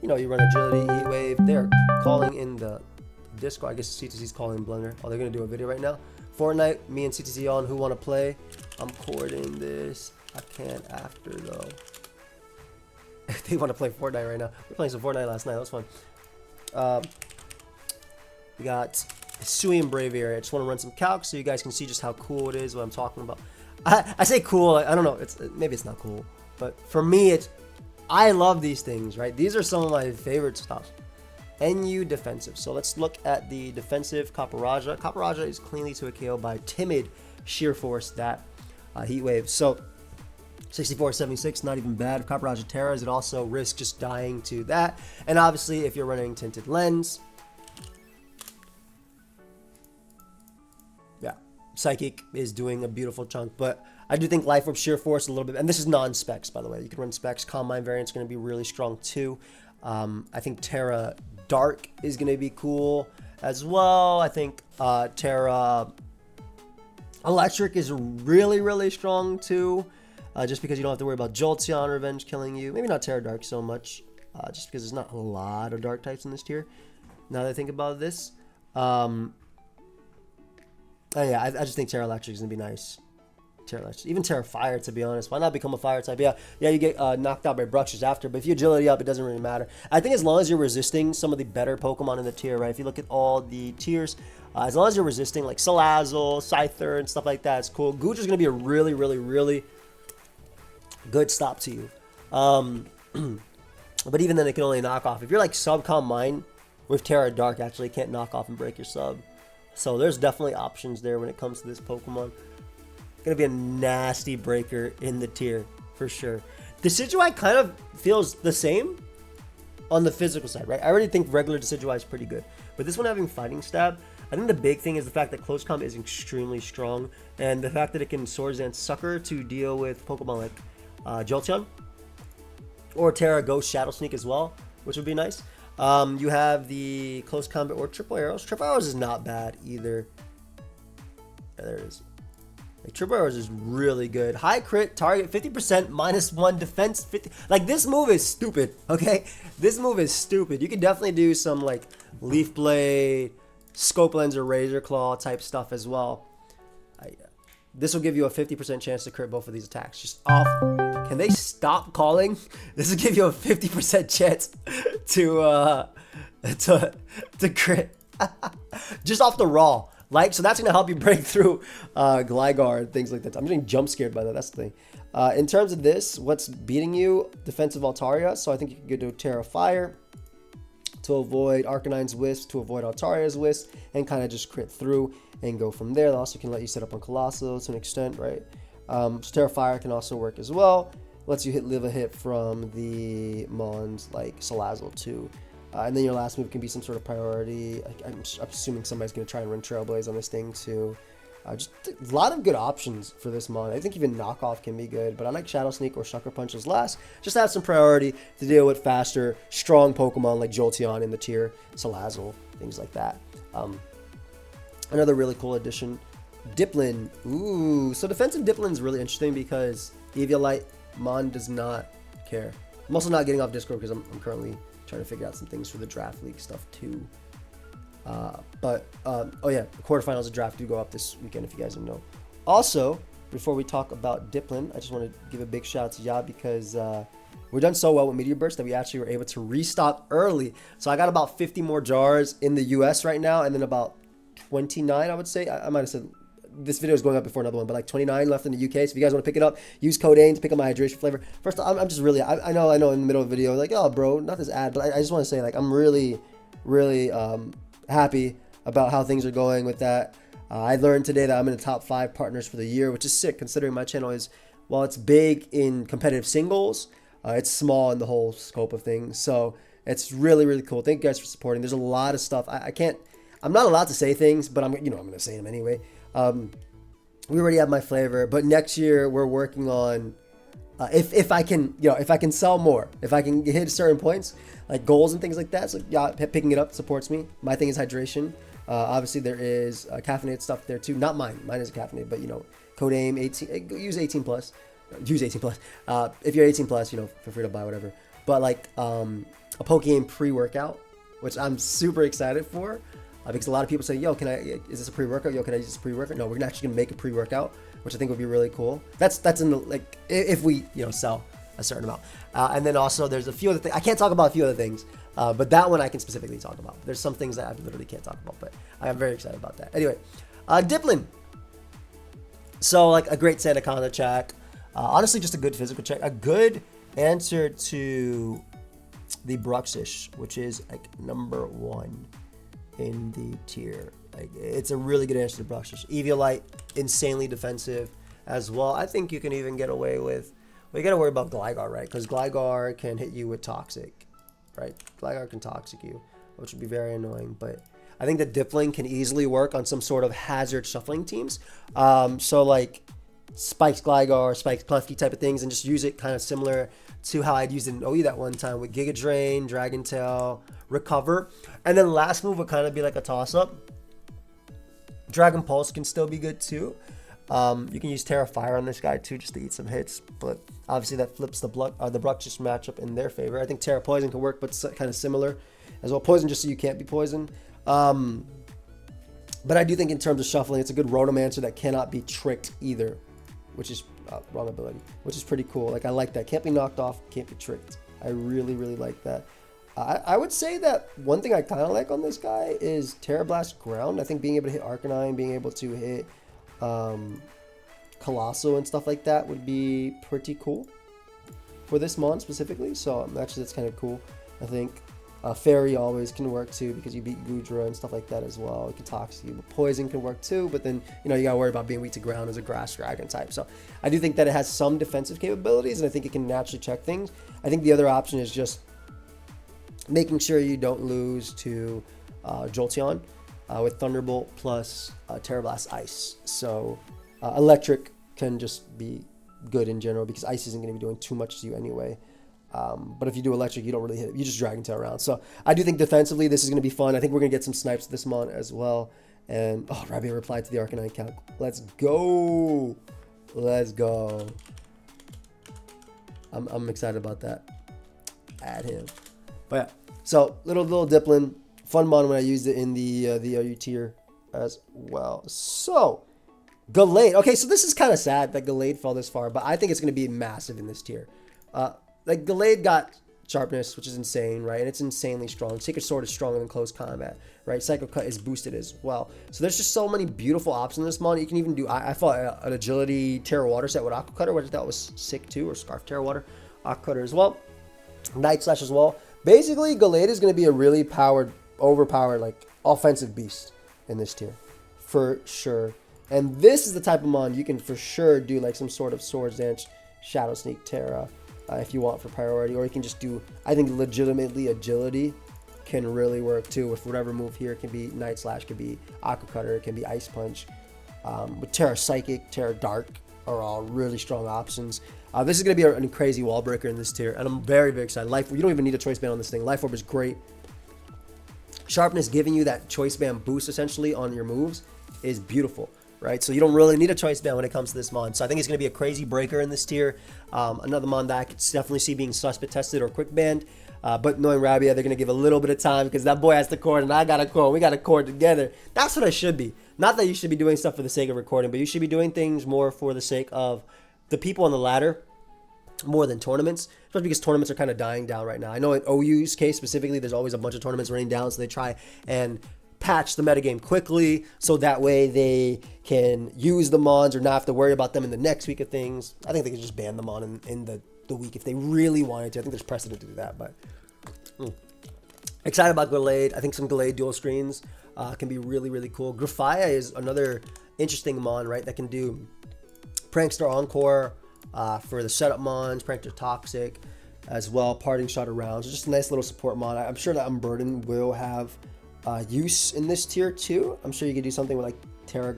you run Agility, Heat Wave, they're calling in the Discord. I guess CTC's calling Blender. Oh, they're going to do a video right now. Fortnite, me and CTC on who want to play. I'm coordinating this. I can't after, though. They want to play Fortnite right now. We were playing some Fortnite last night. That was fun. We got Hisuian Braviary. I just want to run some calcs so you guys can see just how cool it is, what I'm talking about. I say cool, I don't know, maybe it's not cool, but for me, I love these things, right? These are some of my favorite stuff. NU defensive. So let's look at the defensive Copperajah. Copperajah is cleanly to a KO by timid Sheer Force, that Heat Wave. So 64-76, not even bad. If Copperajah Terras, it also risks just dying to that. And obviously, if you're running Tinted Lens, Psychic is doing a beautiful chunk, but I do think Life Orb, Sheer Force a little bit, and this is non-specs, by the way. You can run specs. Calm Mind variant's going to be really strong too. I think Terra Dark is going to be cool as well. I think Terra Electric is really, really strong too, just because you don't have to worry about Jolteon Revenge killing you. Maybe not Terra Dark so much, just because there's not a lot of Dark types in this tier. Now that I think about this. Oh yeah, I just think Terra Electric is going to be nice. Terra Electric. Even Terra Fire, to be honest. Why not become a Fire type? Yeah, you get knocked out by Bruxish after, but if you Agility up, it doesn't really matter. I think as long as you're resisting some of the better Pokemon in the tier, right? If you look at all the tiers, as long as you're resisting like Salazzle, Scyther, and stuff like that, it's cool. Gooch is going to be a really, really, really good stop to you. But even then, it can only knock off. If you're like Calm Mind with Terra Dark, actually, it can't knock off and break your sub. So there's definitely options there when it comes to this Pokemon. Gonna be a nasty breaker in the tier for sure. Decidueye kind of feels the same on the physical side, right? I already think regular Decidueye is pretty good, but this one having Fighting Stab, I think the big thing is the fact that Close Combat is extremely strong, and the fact that it can Swords Dance Sucker to deal with Pokemon like Jolteon or Terra Ghost Shadow Sneak as well, which would be nice. You have the Close Combat or Triple Arrows. Triple Arrows is not bad either. Yeah, there it is. Like, Triple Arrows is really good. High crit, target 50%, -1 defense 50. Like, this move is stupid, okay? This move is stupid. You can definitely do some, like, Leaf Blade, Scope Lens, or Razor Claw type stuff as well. This will give you a 50% chance to crit both of these attacks, just off Can they stop calling? This will give you a 50% chance to crit. Just off the raw. Like, so that's going to help you break through Gligar and things like that. I'm getting jump scared by that. That's the thing. In terms of this, what's beating you? Defensive Altaria. So I think you can go to Terra Fire to avoid Arcanine's Wisp, to avoid Altaria's Wisp, and kind of just crit through and go from there. That also can let you set up on Colossal to an extent, right? So Terra Fire can also work as well. Lets you live a hit from the Mons like Salazzle too. And then your last move can be some sort of priority. I'm assuming somebody's going to try and run Trailblaze on this thing too. Just a lot of good options for this Mon. I think even Knockoff can be good, but I like Shadow Sneak or Sucker Punch as last. Just to have some priority to deal with faster, strong Pokemon like Jolteon in the tier, Salazzle, things like that. Another really cool addition, Diplin. Ooh, so defensive Diplin is really interesting because Eviolite Mon does not care. I'm also not getting off Discord because I'm currently trying to figure out some things for the draft league stuff too. Oh yeah, the quarterfinals of draft do go up this weekend if you guys didn't know. Also, before we talk about Diplin, I just want to give a big shout out to Ya because we're done so well with Meteor Burst that we actually were able to restock early. So I got about 50 more jars in the US right now, and then about 29, I would say. I might have said this video is going up before another one, but like 29 left in the UK. So if you guys want to pick it up, use code AIM to pick up my hydration flavor. First, I'm just really, I know in the middle of the video, like, oh, bro, not this ad, but I just want to say, like, I'm really happy about how things are going with that. I learned today that I'm in the top 5 partners for the year, which is sick considering my channel is, while it's big in competitive singles, it's small in the whole scope of things. So it's really, really cool. Thank you guys for supporting. There's a lot of stuff. I'm not allowed to say things, but I'm going to say them anyway. We already have my flavor, but next year we're working on, if I can sell more, if I can hit certain points, like goals and things like that. So yeah, picking it up supports me. My thing is hydration. Obviously there is caffeinated stuff there too. Not mine. Mine is caffeinated, but code AIM 18, use 18 plus, use 18 plus. If you're 18 plus, feel free to buy whatever. But like, a Pokeaim pre-workout, which I'm super excited for. Because a lot of people say, yo, is this a pre-workout? Yo, can I use this pre-workout? No, we're actually gonna make a pre-workout, which I think would be really cool. That's in the, like, if we, sell a certain amount. And then also there's a few other things. I can't talk about a few other things, but that one I can specifically talk about. There's some things that I literally can't talk about, but I am very excited about that. Anyway, Diplin. So like a great Sandaconda check. Honestly, just a good physical check. A good answer to the Bruxish, which is like #1 in the tier. Like, it's a really good answer to Bruxish. Eviolite, insanely defensive as well. I think you can even get away with, well, you gotta worry about Gligar, right? Because Gligar can hit you with Toxic, right? Gligar can Toxic you, which would be very annoying, but I think that Diplin can easily work on some sort of hazard shuffling teams. So like Spikes Gligar, Spikes Plufky type of things, and just use it kind of similar to how I'd used it in OU that one time with Giga Drain, Dragon Tail, Recover. And then last move would kind of be like a toss-up. Dragon Pulse can still be good too. You can use Terra Fire on this guy too, just to eat some hits. But obviously that flips the Bruxish matchup in their favor. I think Terra Poison can work, but it's kind of similar as well. Poison just so you can't be poisoned. But I do think in terms of shuffling, it's a good Rotomancer that cannot be tricked either, which is wrong ability, which is pretty cool. Like, I like that. Can't be knocked off, can't be tricked. I really, really like that. I would say that one thing I kind of like on this guy is Terra Blast Ground. I think being able to hit Arcanine, being able to hit Colossal and stuff like that would be pretty cool for this Mon specifically. So actually that's kind of cool. I think Fairy always can work too because you beat Goodra and stuff like that as well. It can Toxic you, but Poison can work too, but then you gotta worry about being weak to ground as a Grass Dragon type. So I do think that it has some defensive capabilities, and I think it can naturally check things. I think the other option is just making sure you don't lose to Jolteon with Thunderbolt plus Terra Blast Ice. So Electric can just be good in general because Ice isn't going to be doing too much to you anyway. But if you do Electric, you don't really hit it. You just Dragon Tail around. So I do think defensively this is going to be fun. I think we're going to get some snipes this Mon as well. And, oh, Rabia replied to the Arcanine count. Let's go. Let's go. I'm excited about that. Add him. But yeah, so little Diplin, fun Mon when I used it in the OU tier as well. So Gallade. Okay, so this is kind of sad that Gallade fell this far, but I think it's going to be massive in this tier. Like, Gallade got sharpness, which is insane, right? And it's insanely strong. Sacred Sword is stronger than close combat, right? Psycho Cut is boosted as well. So there's just so many beautiful options in this mon. You can even do, I thought an Agility Terra Water set with Aqua Cutter, which I thought was sick too, or Scarf Terra Water, Aqua Cutter as well. Night Slash as well. Basically, Gallade is going to be a really overpowered, like, offensive beast in this tier, for sure. And this is the type of mon you can for sure do like some sort of Swords Dance, Shadow Sneak Terra, if you want for priority, or you can just do, I think legitimately Agility can really work too with whatever move here. It can be Night Slash, can be Aqua Cutter, it can be Ice Punch. With Terra Psychic, Terra Dark are all really strong options. This is going to be a crazy wall breaker in this tier, and I'm very, very excited. You don't even need a Choice Band on this thing. Life Orb is great. Sharpness giving you that Choice Band boost essentially on your moves is beautiful, right? So you don't really need a Choice Band when it comes to this mon. So I think it's going to be a crazy breaker in this tier. Another mon that I could definitely see being suspect tested or quick banned. But knowing Rabia, they're going to give a little bit of time because that boy has to cord and I got to cord. We got to cord together. That's what I should be. Not that you should be doing stuff for the sake of recording, but you should be doing things more for the sake of the people on the ladder more than tournaments, especially because tournaments are kind of dying down right now. I know in OU's case specifically, there's always a bunch of tournaments running down, so they try and patch the metagame quickly so that way they can use the mons or not have to worry about them in the next week of things. I think they could just ban them on in the week if they really wanted to. I think there's precedent to do that, but excited about Gallade. I think some Gallade dual screens can be really, really cool. Graphia is another interesting mon, right, that can do Prankster Encore for the setup mons, Prankster Toxic as well, Parting Shot around. So just a nice little support mon. I'm sure that Unburden will have use in this tier too. I'm sure you could do something with like Terra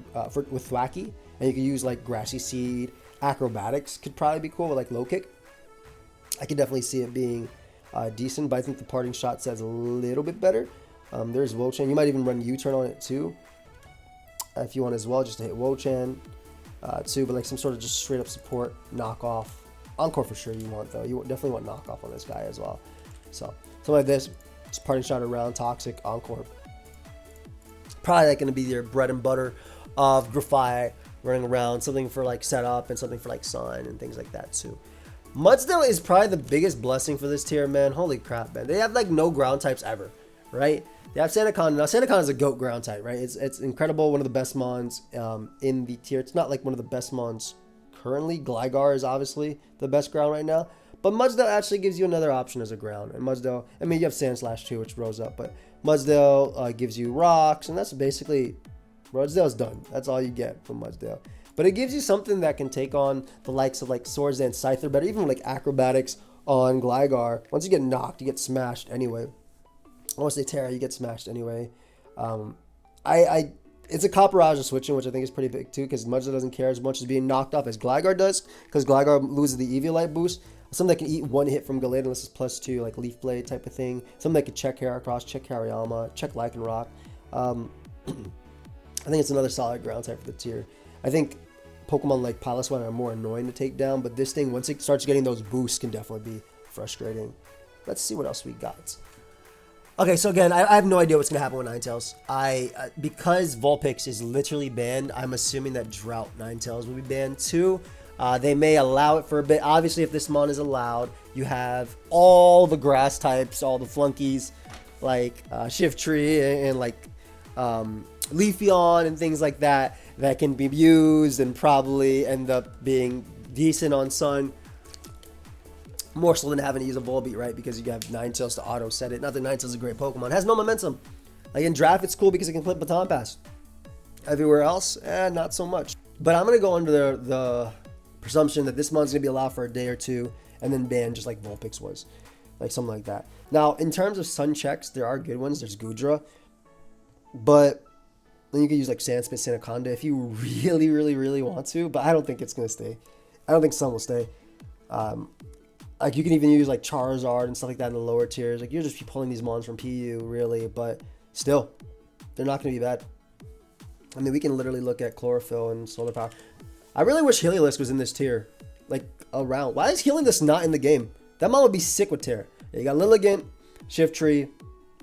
with Thwacky, and you could use like Grassy Seed. Acrobatics could probably be cool with like Low Kick. I could definitely see it being decent, but I think the Parting Shot set's a little bit better. There's Wo-Chan. You might even run U-Turn on it too if you want as well, just to hit Wo-Chan too, but like some sort of just straight up support knockoff. Encore for sure you want though. You definitely want knockoff on this guy as well. So something like this, just Parting Shot around, Toxic, Encore. Probably like going to be your bread and butter of Graphite running around, something for like setup and something for like Sun and things like that too. Mudsdale is probably the biggest blessing for this tier, man. Holy crap, man. They have like no ground types ever, right? They have Sandaconda. Now, Sandaconda is a GOAT ground type, right? It's incredible. One of the best mons in the tier. It's not like one of the best mons currently. Gligar is obviously the best ground right now. But Mudsdale actually gives you another option as a ground. And Mudsdale, I mean, you have Sandslash too, which rose up. But Mudsdale gives you rocks. And that's basically, Mudsdale's done. That's all you get from Mudsdale. But it gives you something that can take on the likes of like Swords Dance, Scyther, but even like Acrobatics on Gligar. Once you get knocked, you get smashed anyway. I want to say Terra, you get smashed anyway. It's a Copperage of switching, which I think is pretty big too, because Mudsdale doesn't care as much as being knocked off as Gligar does, because Gligar loses the Eviolite boost. Something that can eat one hit from Gallade unless it's +2, like Leaf Blade type of thing. Something that can check Heracross, check Hariyama, check Lycanroc. I think it's another solid ground type for the tier. I think Pokemon like Piloswine are more annoying to take down, but this thing, once it starts getting those boosts, can definitely be frustrating. Let's see what else we got. Okay, so again, I have no idea what's going to happen with Ninetales. Because Vulpix is literally banned, I'm assuming that Drought Ninetales will be banned too. They may allow it for a bit. Obviously, if this mon is allowed, you have all the grass types, all the flunkies, like Shiftry and like Leafeon and things like that can be used and probably end up being decent on Sun. More so than having to use a Volbeat, right? Because you have Ninetales to auto set it. Not that Ninetales is a great Pokemon. It has no momentum. Like in draft, it's cool because it can flip Baton Pass. Everywhere else, not so much. But I'm going to go under the presumption that this mon's going to be allowed for a day or two and then banned just like Vulpix was. Like something like that. Now, in terms of Sun checks, there are good ones. There's Goodra. But then you can use like Sandspit, Sandaconda if you really, really, really want to. But I don't think it's going to stay. I don't think Sun will stay. Like you can even use like Charizard and stuff like that in the lower tiers. Like you're just pulling these mons from PU really, but still, they're not going to be bad. I mean, we can literally look at Chlorophyll and Solar Power. I really wish Heliolisk was in this tier, like around. Why is Heliolisk not in the game? That mon would be sick with Terra. Yeah, you got Lilligant, Shiftry,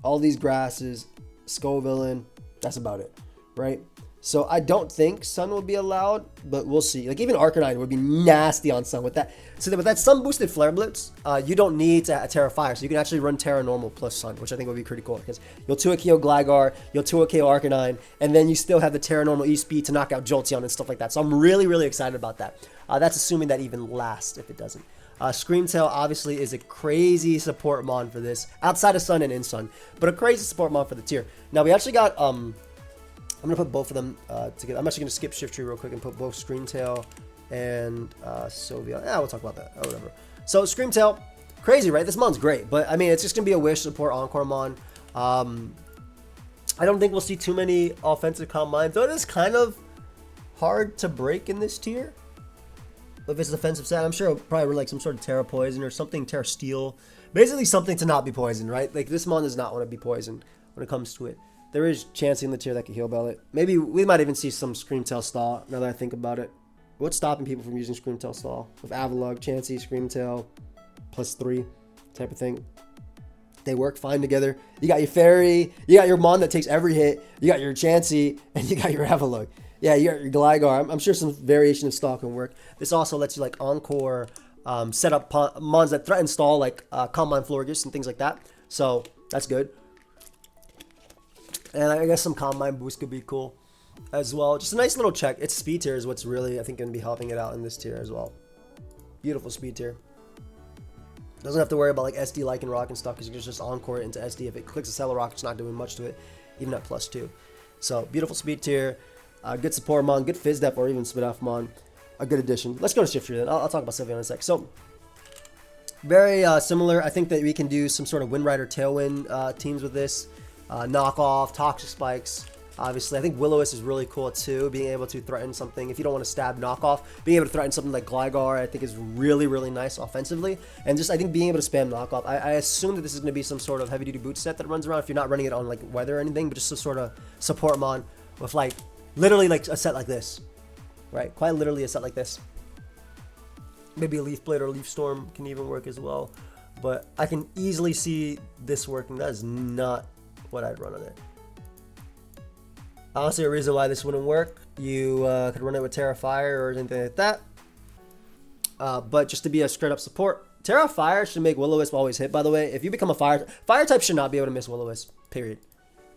all these grasses, Scovillain. That's about it, right? So I don't think Sun will be allowed, but we'll see. Like even Arcanine would be nasty on Sun with that. So with that Sun boosted Flare Blitz, you don't need to Terra Fire. So you can actually run Terra Normal plus Sun, which I think would be pretty cool because you'll 2 KO Gligar, you'll 2 KO Arcanine, and then you still have the Terra Normal E-Speed to knock out Jolteon and stuff like that. So I'm really, really excited about that. That's assuming that even lasts if it doesn't. Screamtail obviously is a crazy support mon for this, outside of Sun and in Sun, but a crazy support mon for the tier. Now we actually got I'm gonna put both of them together. I'm actually gonna skip Shift Tree real quick and put both Screamtail and Sylveon. Yeah, we'll talk about that. Oh, whatever. So Screamtail, crazy, right? This mon's great, but I mean, it's just gonna be a wish support Encore mon. I don't think we'll see too many offensive comp mines, though it is kind of hard to break in this tier. If it's defensive set, I'm sure it'll probably like some sort of Terra Poison or something, Terra Steel. Basically something to not be poisoned, right? Like this mon does not want to be poisoned when it comes to it. There is Chansey in the tier that can heal Bell it. Maybe we might even see some Screamtail Stall now that I think about it. What's stopping people from using Screamtail Stall? With Avalugg, Chansey, Screamtail, +3 type of thing. They work fine together. You got your Fairy, you got your mon that takes every hit, you got your Chansey, and you got your Avalugg. Yeah, you got your Gligar. I'm sure some variation of stall can work. This also lets you like Encore set up mons that threaten stall like Combine Florges and things like that. So that's good. And I guess some Combine Boost could be cool as well. Just a nice little check. Its speed tier is what's really, I think, going to be helping it out in this tier as well. Beautiful speed tier. Doesn't have to worry about like SD, like, and Rock and stuff because you can just Encore it into SD. If it clicks a Cellar Rock, it's not doing much to it, even at +2. So beautiful speed tier. Good support mon, good Fizz Dep or even Spit Off mon. A good addition. Let's go to Shift Tree then. I'll talk about Sylveon in a sec. So very similar. I think that we can do some sort of Wind Rider Tailwind teams with this. Knockoff, Toxic Spikes. Obviously, I think Will-O-Wisp is really cool too. Being able to threaten something, if you don't want to stab Knockoff, being able to threaten something like Gligar, I think is really, really nice offensively. And just, I think being able to spam Knockoff, I assume that this is going to be some sort of heavy-duty boot set that runs around if you're not running it on like weather or anything, but just some sort of support mon with like, literally like a set like this, right? Quite literally a set like this. Maybe a Leaf Blade or Leaf Storm can even work as well. But I can easily see this working. That is not what I'd run on it. Honestly, a reason why this wouldn't work, you could run it with Terra Fire or anything like that. But just to be a straight up support, Terra Fire should make Will-O-Wisp always hit, by the way. If you become a fire type should not be able to miss Will-O-Wisp, period.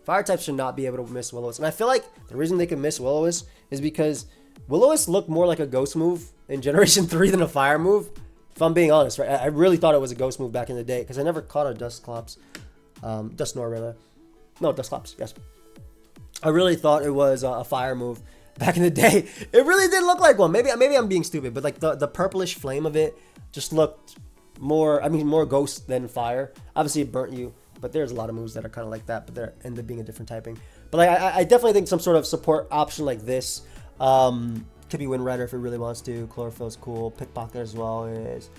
Fire types should not be able to miss Will-O-Wisp. And I feel like the reason they can miss Will-O-Wisp is because Will-O-Wisp looked more like a ghost move in Generation 3 than a fire move. If I'm being honest, right? I really thought it was a ghost move back in the day because I never caught a Dusclops. Dusknoir, rather. No, Dusclops, yes. I really thought it was a fire move back in the day. It really did look like one. Maybe I'm being stupid, but like the purplish flame of it just looked more, more ghost than fire. Obviously, it burnt you. But there's a lot of moves that are kind of like that, but they end up being a different typing. But like, I definitely think some sort of support option like this could be Wind Rider if it really wants to. Chlorophyll's cool. Pickpocket as well is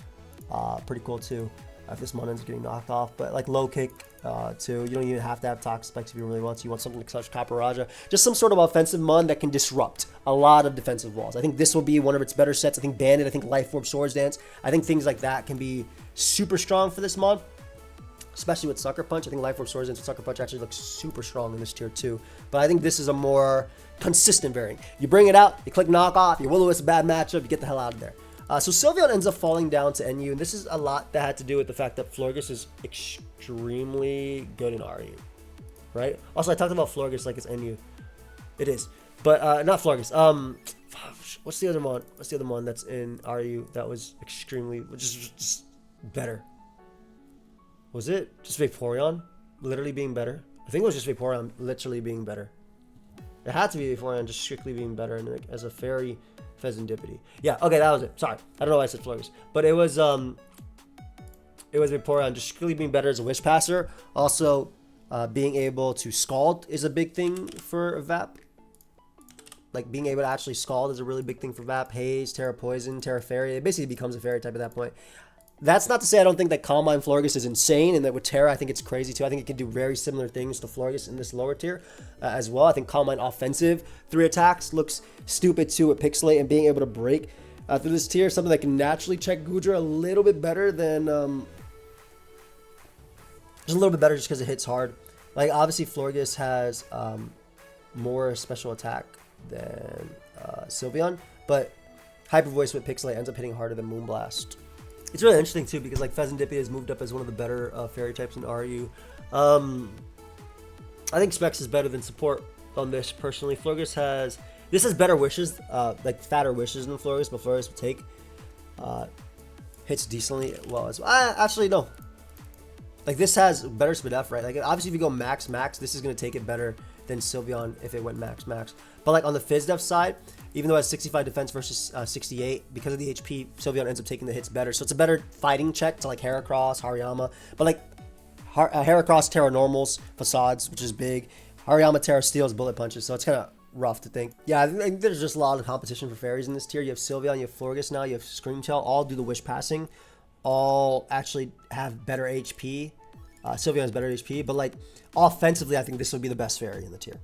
pretty cool too. If this mon ends up getting knocked off, but like low kick too. You don't even have to have Toxic Spikes if you really want to. You want something like such Caparaja. Just some sort of offensive mon that can disrupt a lot of defensive walls. I think this will be one of its better sets. I think Bandit, I think Life Orb, Swords Dance. I think things like that can be super strong for this mon. Especially with Sucker Punch. I think Life Orb Swords and Sucker Punch actually looks super strong in this tier too. But I think this is a more consistent variant. You bring it out, you click Knockoff, your Will-O-Wisp a bad matchup, you get the hell out of there. So Sylveon ends up falling down to NU, and this is a lot that had to do with the fact that Florges is extremely good in RU, right? Also, I talked about Florges like it's NU. It is. But not Florges. What's the other mon? What's the other mon that's in RU that was extremely, just better? Was it just Vaporeon literally being better? I think it was just Vaporeon literally being better. It had to be Vaporeon just strictly being better and like, as a fairy Pheasantipity. Yeah, okay, that was it. Sorry. I don't know why I said Florges. But it was Vaporeon just strictly being better as a Wish Passer. Also, being able to Scald is a big thing for VAP. Like being able to actually Scald is a really big thing for VAP. Haze, Terra Poison, Terra Fairy. It basically becomes a fairy type at that point. That's not to say I don't think that Combine Florges is insane and that with Terra, I think it's crazy too. I think it can do very similar things to Florges in this lower tier as well. I think Combine offensive 3 attacks looks stupid too with Pixelate and being able to break through this tier. Something that can naturally check Goodra a little bit better than... just a little bit better just because it hits hard. Like obviously Florges has more special attack than Sylveon, but Hyper Voice with Pixelate ends up hitting harder than Moonblast. It's really interesting too because like Pheasantipede has moved up as one of the better fairy types in RU. I think Specs is better than support on this personally. Florges has better wishes, like fatter wishes than Florges, but Florges will take hits decently well as well. Actually no. Like this has better SpDef, right? Like obviously if you go max, this is gonna take it better than Sylveon if it went max. But like on the PhysDef side, even though it has 65 defense versus 68, because of the HP, Sylveon ends up taking the hits better. So it's a better fighting check to like Heracross, Hariyama. But like Heracross, Terra Normals, Facades, which is big. Hariyama, Terra Steals, Bullet Punches. So it's kind of rough to think. Yeah, I think there's just a lot of competition for fairies in this tier. You have Sylveon, you have Florges now, you have Screamtail, all do the wish passing. All actually have better HP. Sylveon has better HP, but like offensively, I think this would be the best fairy in the tier.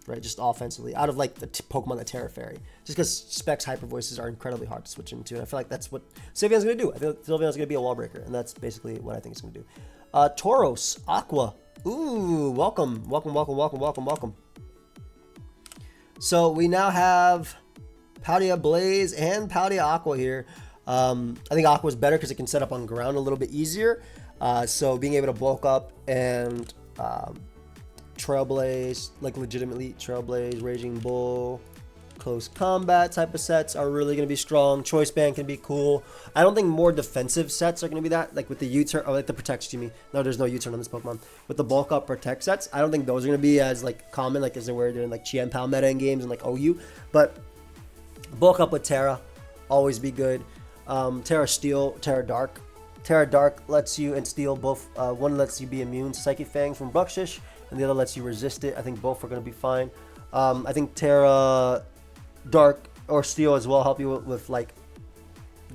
Right, just offensively, out of like the Pokemon that Terra Fairy, just because Specs Hyper Voices are incredibly hard to switch into, and I feel like that's what Sylveon's gonna do. I feel like Sylveon's gonna be a wall breaker, and that's basically what I think it's gonna do. Tauros, Aqua. Ooh, welcome. So we now have Paldea Blaze and Paldea Aqua here. I think Aqua is better because it can set up on ground a little bit easier. So being able to bulk up and Trailblaze, like legitimately Trailblaze, Raging Bull, close combat type of sets are really going to be strong. Choice Band can be cool. I don't think more defensive sets are going to be that, like with the U-turn, or like the Protect, excuse me. No, there's no U-turn on this Pokemon. With the bulk up Protect sets, I don't think those are going to be as like common, like as they were doing like Chien-Pao meta in games and like OU. But bulk up with Terra, always be good. Terra Steel, Terra Dark. Terra Dark lets you, and Steel both, one lets you be immune to Psychic Fangs from Buckshish, and the other lets you resist it. I think both are going to be fine. I think Terra Dark or Steel as well help you with like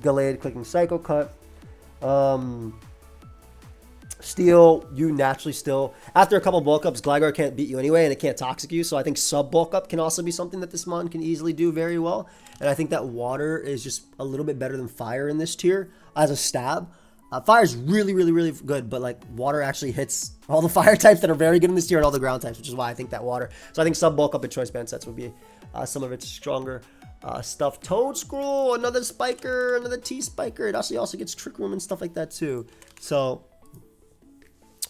Gallade clicking Psycho Cut. Steel, you naturally still, after a couple bulk ups, Gligar can't beat you anyway, and it can't toxic you, so I think sub bulk up can also be something that this mon can easily do very well. And I think that water is just a little bit better than fire in this tier as a stab. Fire is really good, but like water actually hits all the fire types that are very good in this tier and all the ground types, which is why I think that water. So I think sub bulk up and choice band sets would be some of its stronger stuff. Toadscroll, another spiker, another T-spiker. It actually also gets Trick Room and stuff like that too. So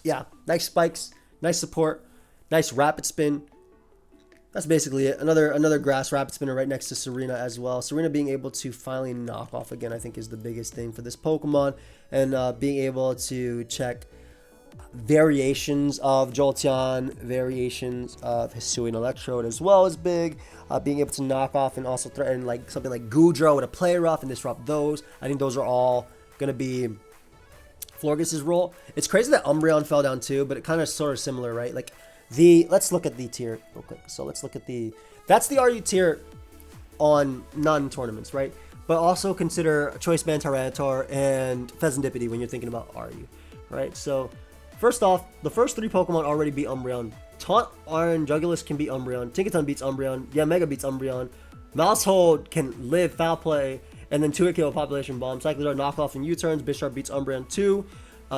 yeah, nice spikes, nice support, nice rapid spin. That's basically it. Another grass rapid spinner right next to Serena as well. Serena being able to finally knock off again, I think, is the biggest thing for this Pokemon. And being able to check variations of Jolteon, variations of Hisuian Electrode as well is big. Being able to knock off and also threaten like something like Goodra with a Play Rough and disrupt those. I think those are all going to be Florges' role. It's crazy that Umbreon fell down too, but it kind of sort of similar, right? Like let's look at the tier real quick. So let's look at that's the RU tier on non-tournaments, right? But also consider Choice Band Tyranitar and Pheasantipede when you're thinking about RU, right? So first off, the first three Pokemon already beat Umbreon. Taunt, Iron, Jugulis can beat Umbreon. Tinkaton beats Umbreon. Yeah, Mega beats Umbreon. Mousehold can live Foul Play, and then 2-hit KO Population Bomb. Cyclizar knockoff and U-turns. Bisharp beats Umbreon too,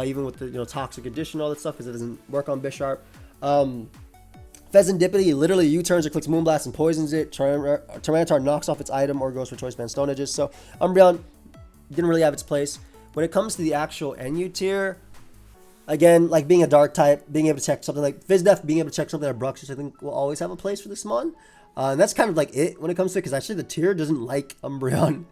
even with the Toxic Addition, all that stuff, because it doesn't work on Bisharp. Pheasantipede literally U-turns or clicks Moonblast and poisons it. Tyranitar knocks off its item or goes for Choice Band Stone Edges. So Umbreon didn't really have its place. When it comes to the actual NU tier, again, like being a dark type, being able to check something like PhysDef, being able to check something like Bruxish, I think will always have a place for this mon. And that's kind of like it when it comes to it, because actually the tier doesn't like Umbreon.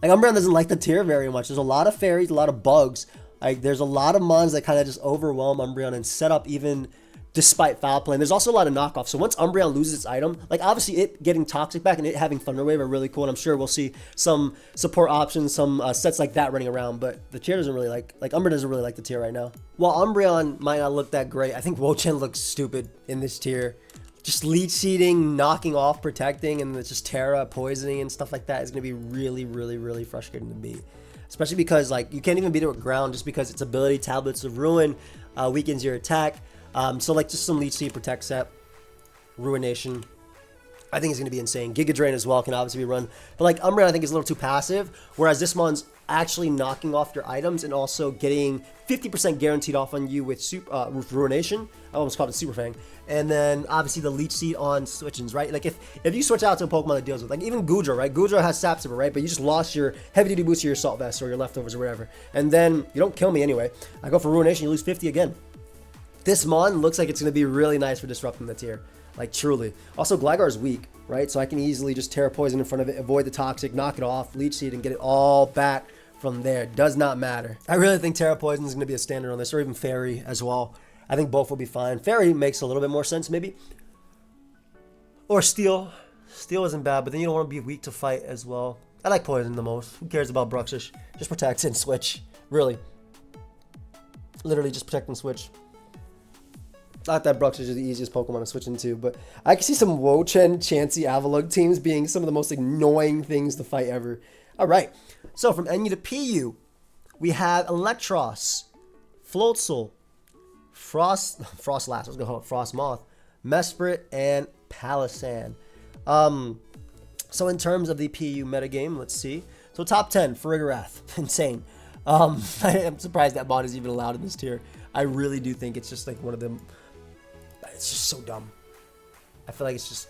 Like Umbreon doesn't like the tier very much. There's a lot of fairies, a lot of bugs. Like there's a lot of mons that kind of just overwhelm Umbreon and set up even despite foul play. And there's also a lot of knockoffs. So once Umbreon loses its item, like obviously it getting Toxic back and it having Thunder Wave are really cool. And I'm sure we'll see some support options, some sets like that running around. But the tier doesn't really like Umbreon doesn't really like the tier right now. While Umbreon might not look that great, I think Wo-Chien looks stupid in this tier. Just leech seeding, knocking off, protecting, and it's just Terra, poisoning, and stuff like that is going to be really frustrating to beat. Especially because like you can't even beat it with ground just because its ability, Tablets of Ruin, weakens your attack. So like just some leech seed protect set, Ruination, I think is going to be insane. Giga Drain as well can obviously be run. But like Umbreon I think is a little too passive, whereas this mon's actually knocking off your items and also getting 50% guaranteed off on you with with Ruination. I almost called it Super Fang. And then obviously the Leech Seed on switchings, right? Like if you switch out to a Pokemon that deals with, like even Goodra, right? Goodra has Sap Super, right? But you just lost your heavy duty boost to your Assault Vest or your leftovers or whatever. And then you don't kill me anyway. I go for Ruination, you lose 50 again. This Mon looks like it's going to be really nice for disrupting the tier. Like truly. Also Gligar is weak, right? So I can easily just Terra Poison in front of it, avoid the Toxic, knock it off, Leech Seed, and get it all back from there. Does not matter. I really think Terra Poison is going to be a standard on this, or even Fairy as well. I think both will be fine. Fairy makes a little bit more sense maybe. Or Steel. Steel isn't bad, but then you don't want to be weak to fight as well. I like Poison the most. Who cares about Bruxish? Just protect and switch. Really. Literally just protect and switch. Not that Bruxish is the easiest Pokemon to switch into, but I can see some Wochen, Chansey, Avalugg teams being some of the most annoying things to fight ever. Alright, so from NU to PU, we have Electros, Floatzel, Frostlass, I was going to call it Frostmoth, Mesprit, and Palossand. So in terms of the PU metagame, let's see. So top 10, Farigarath, insane. I am surprised that mod is even allowed in this tier. I really do think it's just like one of them. It's just so dumb. I feel like it's just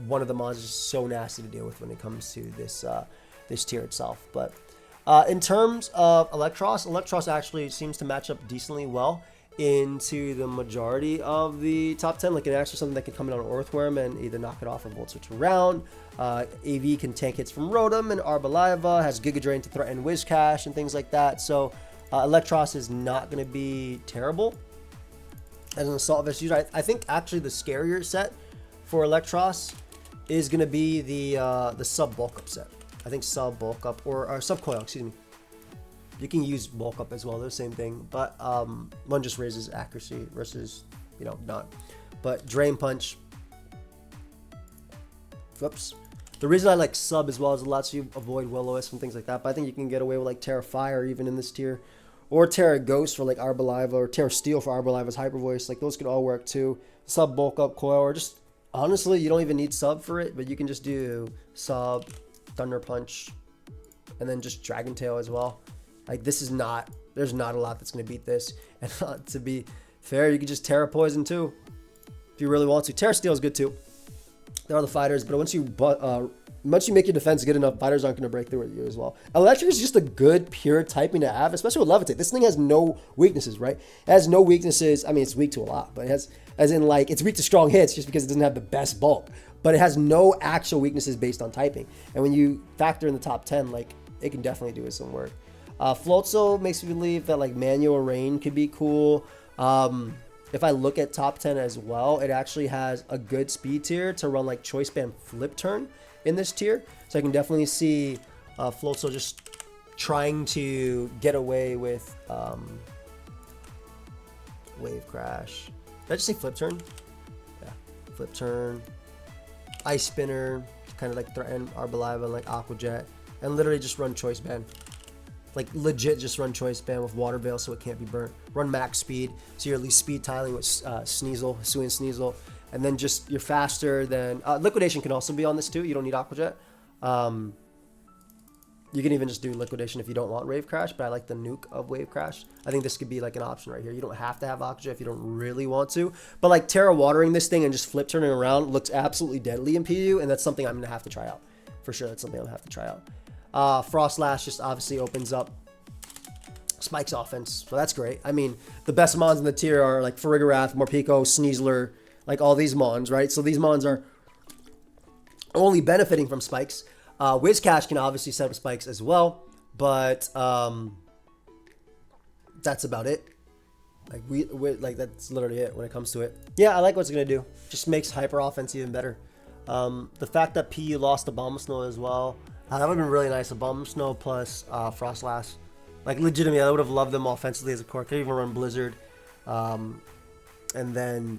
one of the mods is just so nasty to deal with when it comes to this this tier itself. But in terms of Electros actually seems to match up decently well into the majority of the top 10. Like, it's actually something that can come in on Earthworm and either knock it off or Volt Switch around. AV can tank hits from Rotom and Arboliva, has Giga Drain to threaten Whiscash and things like that. So Electros is not going to be terrible as an Assault Vest user. I think actually the scarier set for Electros is going to be the Sub Bulk Up set. I think Sub Bulk Up or Sub Coil, excuse me. You can use Bulk Up as well, they're the same thing, but one just raises accuracy versus, you know, not. But Drain Punch. Whoops. The reason I like Sub as well is it lets you avoid Will-O-Wisp and things like that, but I think you can get away with like Terra Fire even in this tier. Or Terra Ghost for like Arboliva, or Terra Steel for Arboliva's Hyper Voice. Like those could all work too. Sub Bulk Up Coil, or just honestly, you don't even need Sub for it, but you can just do Sub, Thunder Punch, and then just Dragon Tail as well. Like this is not, there's not a lot that's going to beat this. And to be fair, you can just Terra Poison too, if you really want to. Terra Steel is good too. There are the fighters, but once you make your defense good enough, fighters aren't going to break through at you as well. Electric is just a good pure typing to have, especially with Levitate. This thing has no weaknesses, right? It has no weaknesses. I mean, it's weak to a lot, but it has, as in like, it's weak to strong hits just because it doesn't have the best bulk. But it has no actual weaknesses based on typing. And when you factor in the top 10, like, it can definitely do some work. Floatzel makes me believe that like Manual Rain could be cool. If I look at top 10 as well, it actually has a good speed tier to run like Choice Band Flip Turn in this tier. So I can definitely see Floatzel just trying to get away with Wave Crash. Did I just say Flip Turn? Yeah, Flip Turn. Ice Spinner, kind of like threaten Arboliva and like Aqua Jet. And literally just run Choice Band. Like legit just run Choice Band with Water Veil so it can't be burnt. Run max speed so you're at least speed tiling with Sneasel, Hisuian Sneasel. And then just you're faster than... Liquidation can also be on this too. You don't need Aqua Jet. You can even just do Liquidation if you don't want Wave Crash, but I like the nuke of Wave Crash. I think this could be like an option right here. You don't have to have Aqua Jet if you don't really want to. But like Terra Watering this thing and just flip turning around looks absolutely deadly in PU, and that's something I'm going to have to try out. For sure, that's something I'm going to have to try out. Frostlash just obviously opens up Spike's offense, so that's great. I mean, the best mons in the tier are like Farigarath, Morpeko, Sneasler, like all these mons, right? So these mons are only benefiting from Spikes. Whiscash can obviously set up Spikes as well, but that's about it. Like like that's literally it when it comes to it. Yeah, I like what it's gonna do. Just makes Hyper Offense even better. The fact that PU lost Abomasnow as well. That would have been really nice. Abomasnow plus Frostlass. Like, legitimately, I would have loved them offensively as a core. Could even run Blizzard. And then,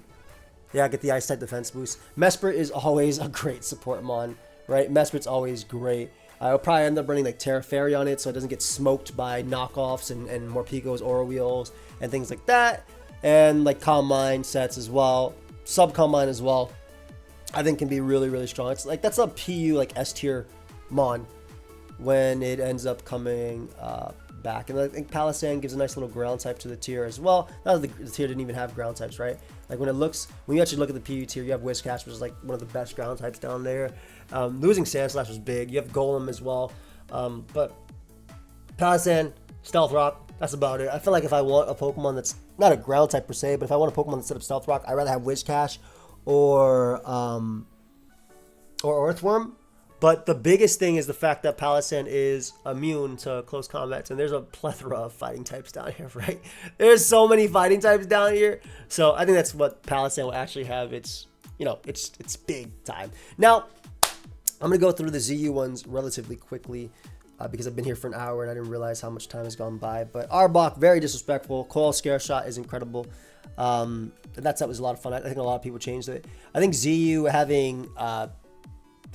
yeah, get the Ice-type defense boost. Mesprit is always a great support mon, right? Mesprit's always great. I'll probably end up running, like, Terra Fairy on it so it doesn't get smoked by knockoffs and Morpeko's Aura Wheels and things like that. And, like, Calm Mind sets as well. Sub-Calm Mind as well. I think can be really, really strong. It's like, that's a PU, like, S-tier mon, when it ends up coming back. And I think Palossand gives a nice little ground type to the tier as well. Now that the tier didn't even have ground types, right? Like when you actually look at the PU tier, you have Whiscash, which is like one of the best ground types down there. Losing Sandslash was big. You have Golem as well. But Palossand, Stealth Rock, that's about it. I feel like if I want a Pokemon that's not a ground type per se, but if I want a Pokemon that's set up Stealth Rock, I'd rather have Whiscash or Earthworm. But the biggest thing is the fact that Palossand is immune to close combats, and there's a plethora of fighting types down here, right? There's so many fighting types down here, so I think that's what Palossand will actually have. It's big time. Now, I'm gonna go through the ZU ones relatively quickly because I've been here for an hour and I didn't realize how much time has gone by. But Arbok, very disrespectful. Coil Scare Shot is incredible. That set was a lot of fun. I think a lot of people changed it. I think ZU having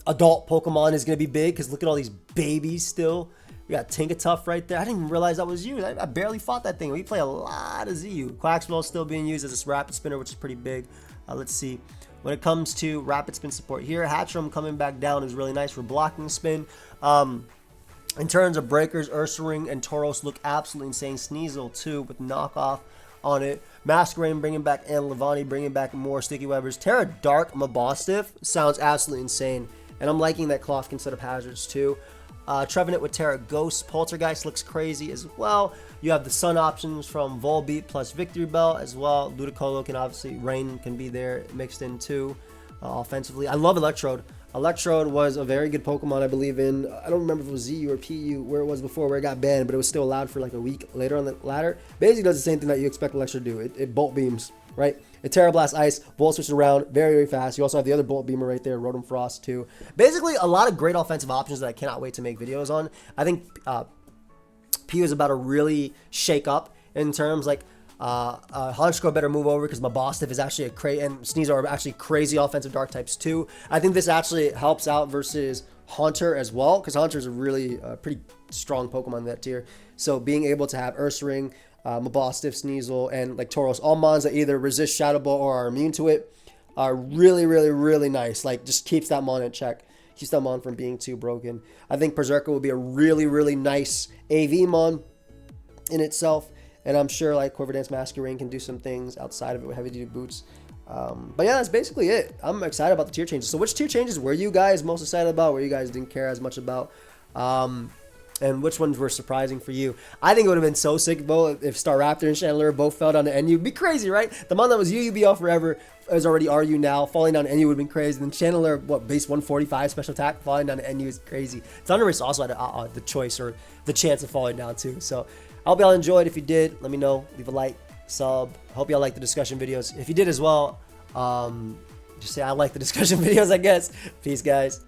adult Pokemon is going to be big because look at all these babies still. We got Tinkatuff right there. I didn't even realize that was used. I barely fought that thing. We play a lot of ZU. Quaxwell still being used as a rapid spinner, which is pretty big. Let's see. When it comes to rapid spin support here, Hatchram coming back down is really nice for blocking spin. In terms of breakers, Ursaring and Tauros look absolutely insane. Sneasel too with knockoff on it. Masquerain bringing back and Levani bringing back more Sticky Webbers. Terra Dark Mabostiff sounds absolutely insane. And I'm liking that Cloth can set up hazards too. Trevenant with Terra Ghost. Poltergeist looks crazy as well. You have the Sun options from Volbeat plus Victory Bell as well. Ludicolo can obviously, Rain can be there mixed in too offensively. I love Electrode. Electrode was a very good Pokemon, I believe in. I don't remember if it was ZU or PU where it was before, where it got banned, but it was still allowed for like a week later on the ladder. Basically does the same thing that you expect Electrode to do. It Bolt Beams, right? It Terra Blast Ice, Volt Switch around very, very fast. You also have the other Bolt Beamer right there, Rotom Frost too. Basically, a lot of great offensive options that I cannot wait to make videos on. I think PU is about to really shake up in terms like Honchkrow better move over because Mabostiff is actually and Sneasel are actually crazy offensive dark types too. I think this actually helps out versus Haunter as well because Haunter is a really pretty strong Pokemon in that tier. So being able to have Ursaring, Mabostiff, Sneasel, and like Tauros, all mons that either resist Shadow Ball or are immune to it are really, really, really nice. Like just keeps that mon in check. Keeps that mon from being too broken. I think Berserker will be a really, really nice AV mon in itself. And I'm sure like Corviknight Masquerain can do some things outside of it with heavy duty boots. But yeah, that's basically it. I'm excited about the tier changes. So which tier changes were you guys most excited about? Where you guys didn't care as much about? And which ones were surprising for you? I think it would have been so sick if Staraptor and Chandelure both fell down to NU. It'd be crazy, right? The mon that was UUBL forever is already RU now. Falling down to NU would have been crazy. Then Chandelure, base 145 special attack, falling down to NU is crazy. Thundurus also had the choice or the chance of falling down too. So I hope y'all enjoyed. If you did, let me know. Leave a like, sub. I hope y'all like the discussion videos. If you did as well, just say I like the discussion videos, I guess. Peace, guys.